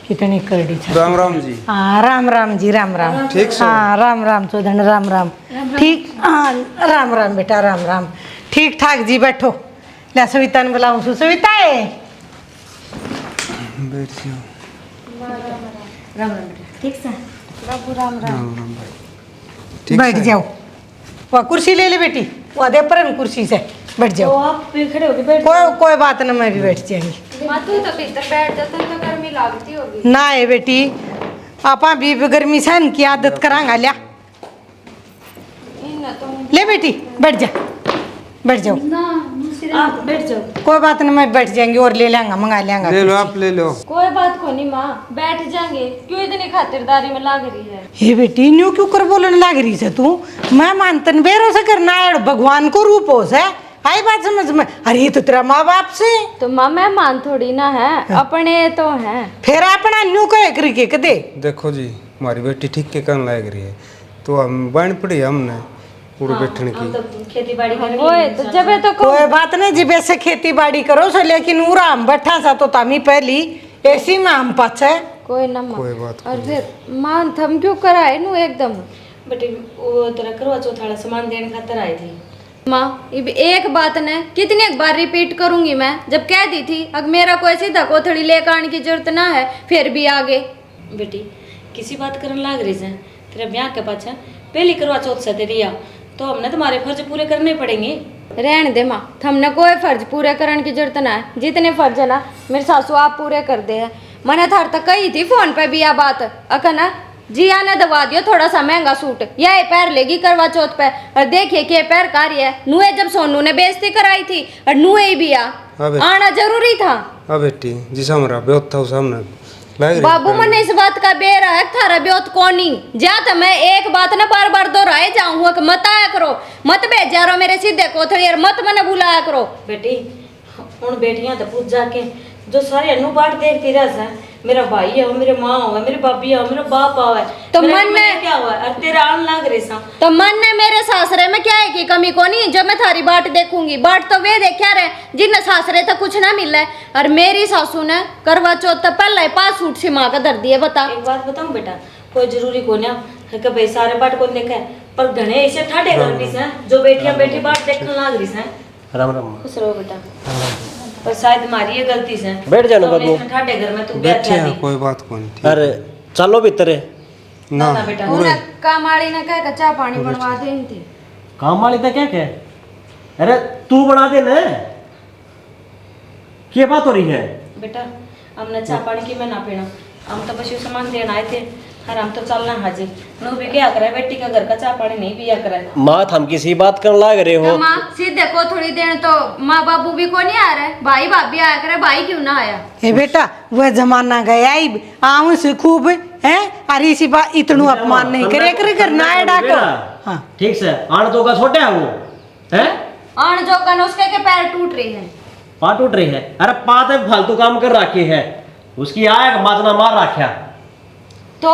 कितनी करड़ी छा। राम राम जी। हाँ राम राम जी राम राम ठीक सो? हाँ राम राम चौधन राम राम ठीक हाँ राम राम बेटा राम राम ठीक ठाक जी बैठो ले सविता ने बुलाऊं सविता है बैठ जाओ। राम राम ठीक से राम राम भाई। ठीक बैठ से? जाओ वह कुर्सी ले ले बेटी वह दे पर कुर्सी से बैठ तो जाओ आप भी खड़े होके बैठ कोई बात ना मैं भी बैठ जाएंगी मातू तो भीतर बैठ जाते तो गर्मी लगती होगी ना है बेटी आपा भी गर्मी सहन की आदत करांगा लिया ले बेटी बैठ जा बैठ जाओ आप बैठ जाओ कोई बात नहीं मैं बैठ जाएंगी और ले लेंगा मंगा लेंगा ले लो आप ले लो। कोई बात को नहीं माँ बैठ जाएंगे क्यों इतनी खातिरदारी में लाग रही है। हे बेटी न्यू क्यों कर बोलने लग रही से तू मैं मानतन बेरो से करना है भगवान को रूप हो से आई बात समझ में अरे ये तो तेरा माँ बाप से तो माँ मेहमान थोड़ी ना है अपने तो हैं फिर अपना न्यू कहे करके कदे देखो जी हमारी बेटी ठीक के करने लग रही है तो हम बन पड़ी हमने पूरे बैठने की। तो खेती बाड़ी करेंगे वो तो जब तो कोई बात नहीं जी वैसे खेती बाड़ी करो सो लेकिन उरा हम बैठा सा तो तमी पहली ऐसी में हम पाछे कोई ना माँ कोई बात और फिर माँ थम क्यों कराए नू एकदम बेटे वो तेरा करवा चौथ वाला सामान देने खातर आई थी। माँ एक बात ने कितनी एक बार रिपीट करूंगी मैं जब कह दी थी अब मेरा कोई सीधा कोथड़ी लेकर आने की जरूरत ना है फिर भी आगे बेटी किसी बात करने लाग रही है तेरा ब्याह के पाछा पहली करवा चौथ से तेरी आ तो हमने तुम्हारे फर्ज पूरे करने पड़ेंगे। रहने दे माँ हमने कोई फर्ज पूरे करने की जरूरत ना है जितने फर्ज है ना मेरे सासू आप पूरे कर दे है मैंने थार तक कही थी फोन पे भी यह बात अकना जिया ने दबा दियो थोड़ा सा महंगा सूट यह पैर लेगी करवा चौथ पे और देखिए कि पैर कार्य है नुए जब सोनू ने बेइज्जती कराई थी और नुए भी आना जरूरी था। हाँ बेटी जिस हमारा ब्योत था उस हमने बाबू मन इस बात का बेरा है थारा ब्योत कोनी जा तो मैं एक बात ना बार बार दोहराए जाऊंगा कि मत आया करो मत भेजा रहो मेरे सीधे कोथड़ी और मत मने बुलाया करो। बेटी उन बेटियां तो पूछ जाके जो सारे अनु बाट देखती रह मेरा भाई है मेरे माँ हो मेरी भाभी है मेरा बाप है तो मेरे मन में क्या हुआ और तेरा आन लाग रही सा तो मन ने मेरे सासरे में क्या है कि कमी को नहीं जब मैं थारी बाट देखूंगी बाट तो वे देखा रहे जिन सासरे तक कुछ ना मिला है और मेरी सासू ने करवा चौथ तक पहले 5 सूट सिमा का दर दिए बता। एक बात बताऊं बेटा कोई जरूरी को ना कि भाई सारे बाट को देखा है पर घने ऐसे ठाडे घर भी से जो बेटियां बेटी बाट देखने लाग रही से। राम राम खुश रहो बेटा पर शायद हमारी ये गलती से बैठ जाना तो हमने बाबू इतने ठाडे घर में तू बैठे बैठ हैं कोई बात को नहीं। अरे चलो भीतर ना ना बेटा पूरे कामाड़ी ने कह चाय पानी बनवा दे थी काम वाली तो क्या कह अरे तू बना दे ना क्या बात हो रही है। बेटा हमने चाय पानी की मैं ना पीना हम तो बस ये सामान देना आए थे और हम तो चलना हाजिर नो भी क्या करे बेटी का घर का चाय पानी नहीं पिया करे माँ हम किसी बात करने लाग रहे हो माँ सीधे को थोड़ी देर तो माँ बाबू भी को नहीं आ रहे भाई भाभी आया करे भाई क्यों ना आया। हे बेटा वह जमाना गया ही आऊं से खूब है अरे इसी बात इतनु अपमान नहीं करे करे करना है डाको। हाँ ठीक से आण तो का छोटे है वो है आन जो कन उसके के पैर टूट रहे हैं पा टूट रही है अरे पात फालतू काम कर रखी है उसकी आया माजना मार रखा तो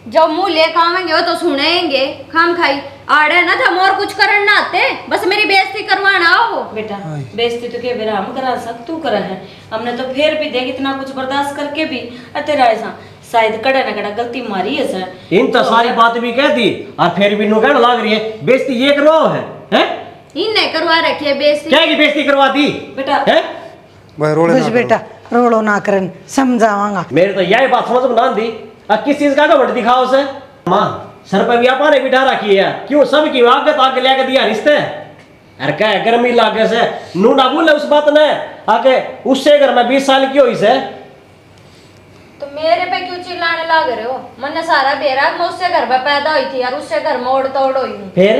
जब मुंह लेकर आवेंगे वो तो सुनेंगे खाम खाई आड़े ना था मोर कुछ करन ना आते बस मेरी बेइज्जती करवाना हो। बेटा बेइज्जती तो के बेरा हम करा सक तू करा है, हमने तो फिर भी देख इतना कुछ बर्दाश्त करके भी तेरा ऐसा शायद कड़ा ना कड़ा गलती मारी है सर। इन तो सारी बात भी कह दी और फिर भी नो कहने लग रही है बेइज्जती ये करवाओ है, हैं? इनने करवा रखी है बेइज्जती। क्या की बेइज्जती करवा दी बेटा है? भाई रोड़े बस ना बेटा रोड़ो ना करन, समझावांगा। मेरे तो यही बात समझ में ना दी। अब किस चीज का घमंड दिखाओ से माँ सर पे भी आपने बिठा रखी है, क्यों सब की आगे तो आगे लेके दिया रिश्ते। अरे क्या गर्मी लागे से नू ना बोले उस बात ने आके उससे घर में 20 साल की हुई से। तो मेरे पे क्यों चिल्लाने लग रहे हो? मैंने सारा बेरा मैं उससे घर में पैदा हुई थी और उससे घर में ओढ़ तोड़ हुई हूँ। फिर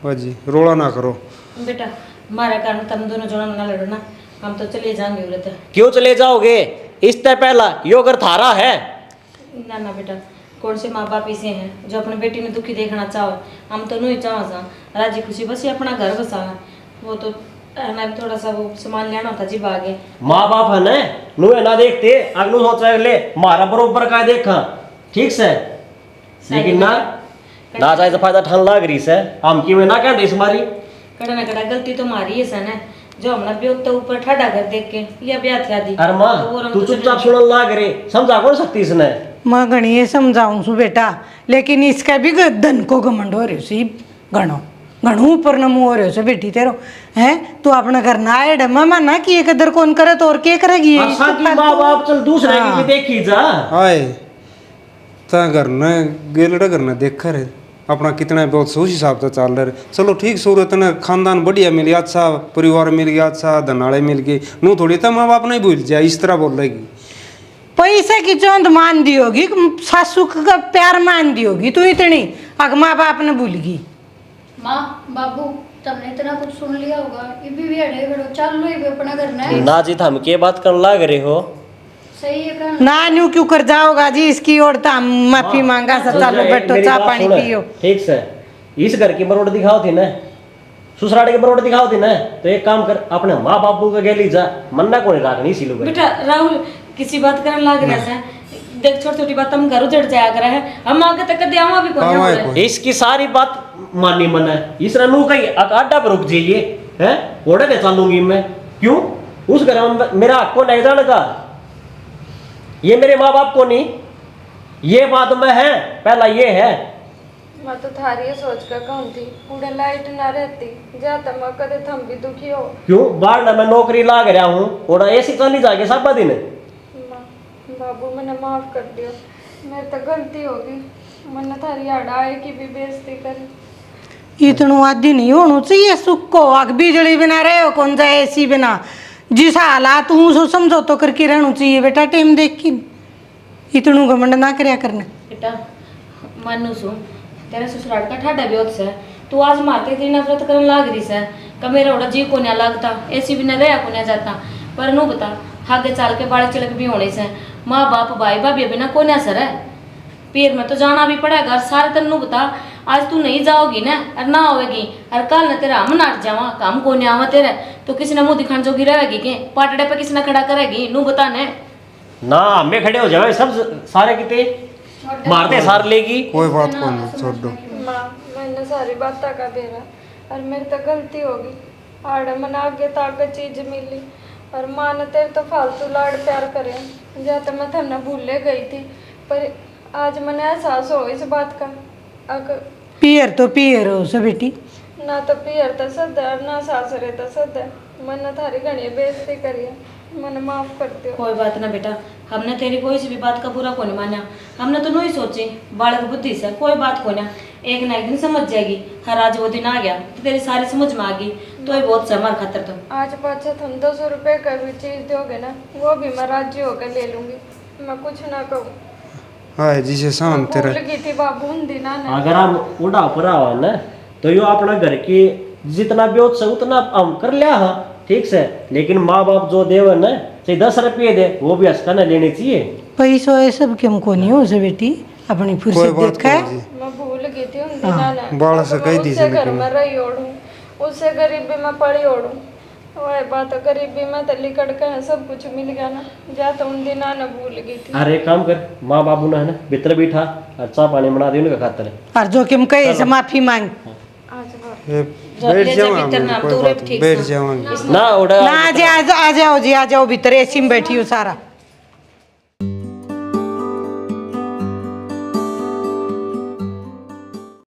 बाजी रोड़ा ना करो। बेटा हमारा कारण तुम दोनों जोड़ा ना लड़ो ना, हम तो चले जाएंगे उधर तक। क्यों चले जाओगे? इससे पहला यो घर थारा है। ना ना बेटा कौन से माँ बाप ऐसे हैं जो अपने बेटी में दुखी देखना चाहो, हम तो नहीं चाहो सा राजी खुशी बस ये अपना घर बसा, वो तो ना थोड़ा सा वो सामान लेना होता जी आगे। माँ बाप है नु ना देखते अगलू सोच रहे ले मारा बरोबर का देखा ठीक से, लेकिन ना ना जाए तो फायदा ठान लाग रही से हम की में ना कहते इस मारी कड़ा ना कड़ा गलती तो मारी है सन है जो हमने ब्योक तो ऊपर ठंडा कर देख के लिया ब्याह थी आदि। अरे माँ तू चुपचाप सुनने लाग रही, समझा कौन सकती इसने? मैं घणी ये समझाऊं सु बेटा, लेकिन इसका भी धन को घमंड हो रही सी घणो घणो ऊपर नमू हो रहे से बेटी तेरो है तू अपना घर ना आए डमा माना कि ये कदर कौन करे तो और के करेगी और साथ ही माँ बाप चल दूसरे की भी देखी जा। आए ता घर ने गेलड़ा घर ने देखा रे अपना कितना बहुत सोच हिसाब से चल रहे। चलो ठीक सूरत ने खानदान बढ़िया मिल गया, अच्छा परिवार मिल गया, अच्छा धनाड़े मिल गए, नू थोड़ी था माँ बाप नहीं भूल जाए इस तरह बोल रहेगी। पैसे की चौंध मान दी होगी, सासू का प्यार मान दी होगी, तू इतनी अग माँ बाप ने भूल गई। माँ बाबू तुमने इतना कुछ सुन लिया होगा, ये भी अड़े बड़ो चल लो ये अपना घर ना ना जी हम के बात करने लाग रहे हो? सही है कर ना न्यू क्यों कर जाओगा जी इसकी ओर तो हम माफी मांगा सा चलो बैठो मेरी चाय बात पानी सुनो, पियो। ठीक से इस घर की मरोड़ दिखाओ थी ना, ससुराल की मरोड़ दिखाओ थी ना, तो एक काम कर अपने माँ बापू का गेली जा मन्ना को नहीं राखनी इसी लोग। बेटा राहुल किसी बात करने लग रहा है देख छोटी छोटी बात हम घर उजड़ जाया करा है, हम आगे तक दे आवा भी कौन इसकी सारी बात माननी मन है इस रनू का अड्डा पर रुक जाइए है ओढ़े दे चलूंगी मैं, क्यों उस घर में मेरा हक को नहीं जाने का, ये मेरे माँ बाप को नहीं, ये बात में है पहला ये है। मैं तो थारी सोच कर कहूँ थी पूरे लाइट ना रहती जाता मैं कदे थम भी दुखी हो। क्यों बाहर ना मैं नौकरी लाग रहा हूँ और ऐसी चली जाके सब दिन। बाबू मैंने माफ कर दिया, मेरी तो गलती होगी, मैंने थारी आड़ा आए की भी बेइज्जती करी। इतनो आदि नहीं होना चाहिए सुख को, आग बिजली बिना रहे हो कौन जाए ऐसी बिना, जिस हालात हूँ सो समझो तो करके रहना चाहिए बेटा, टाइम देख के इतनू घमंड ना करया करना। बेटा मानू सु तेरे ससुराल का ठाडा भी होत से तू आज मारते तेरी नफरत करने लाग रही से का मेरा ओड़ा जी को ना लगता ऐसी भी न रहा को ना जाता, पर नो बता आगे चाल के बाल चिलक भी होने से माँ बाप भाई भाभी बिना को ना सर है पीर में तो जाना भी पड़ेगा। सारे तेन बता आज तू नहीं जाओगी ना और ना होगी और कल न तेरा हम नाट जावा काम को नहीं आवा तेरे तो किसी ने मुंह दिखाने जोगी रहेगी के पाटड़े पे किसी ने खड़ा करेगी नू बता ने ना हमें खड़े हो जाए सब सारे किते मारते सार लेगी। कोई बात को नहीं छोड़ दो। माँ मैंने सारी बात का बेरा और मेरी तो गलती होगी, आड़े मैंने आगे तो आगे चीज मिली और माँ ने तेरे तो फालतू लाड़ प्यार करे जाते मैं थमने भूले गई थी, पर आज मैंने एहसास हो इस बात का। अगर पियर तो पियर हो से बेटी, ना तो पियर तो सद है और ना सासरे तो सद है, मैंने थारी घनी बेइज्जती करी है, मैंने माफ कर दियो। कोई बात ना बेटा, हमने तेरी कोई सी भी बात का बुरा को नहीं माना, हमने तो नहीं सोची बालक बुद्धि से कोई बात को ना एक ना एक दिन समझ जाएगी। हर आज वो दिन आ गया तो तेरी सारी समझ में आ गई तो ही बहुत हमारे खातर। तो आज पाछा तुम 200 रुपये का भी चीज दोगे ना वो भी मैं राजी होकर ले लूंगी, मैं कुछ ना कहूँ। हाय जिसे शाम तेरा भूल गई थी बाबू उन दिना ने। अगर हम उड़ा पड़ा हो ना तो यो अपना घर की जितना ब्योत से उतना हम कर लिया हा ठीक से, लेकिन माँ बाप जो देव ना चाहे 10 रुपये दे वो भी हंसका ना लेने चाहिए। पैसों ये सब क्यों को नहीं हो से बेटी, अपनी फुर्सत देखा है। मैं भूल गई थी उन दिना ने, बाल से अब कही मैं दी उससे घर जिंदगी में रही ओढ़ूं, उससे गरीबी में पड़ी ओढ़ूं, वह बात गरीबी में तो लिकड़ के है, सब कुछ मिल गया ना, जा तो उन दिन आना भूल गई थी। अरे एक काम कर, माँ बाबू ना है ना भीतर बैठा और चाय पानी बना दे उनका खातर। और जोखिम कहे से माफी मांग बैठ जाओ, बैठ जाओ। ना ओड़ा ना आ जाओ जी, आ जाओ भीतर, एसी में बैठी हूँ सारा।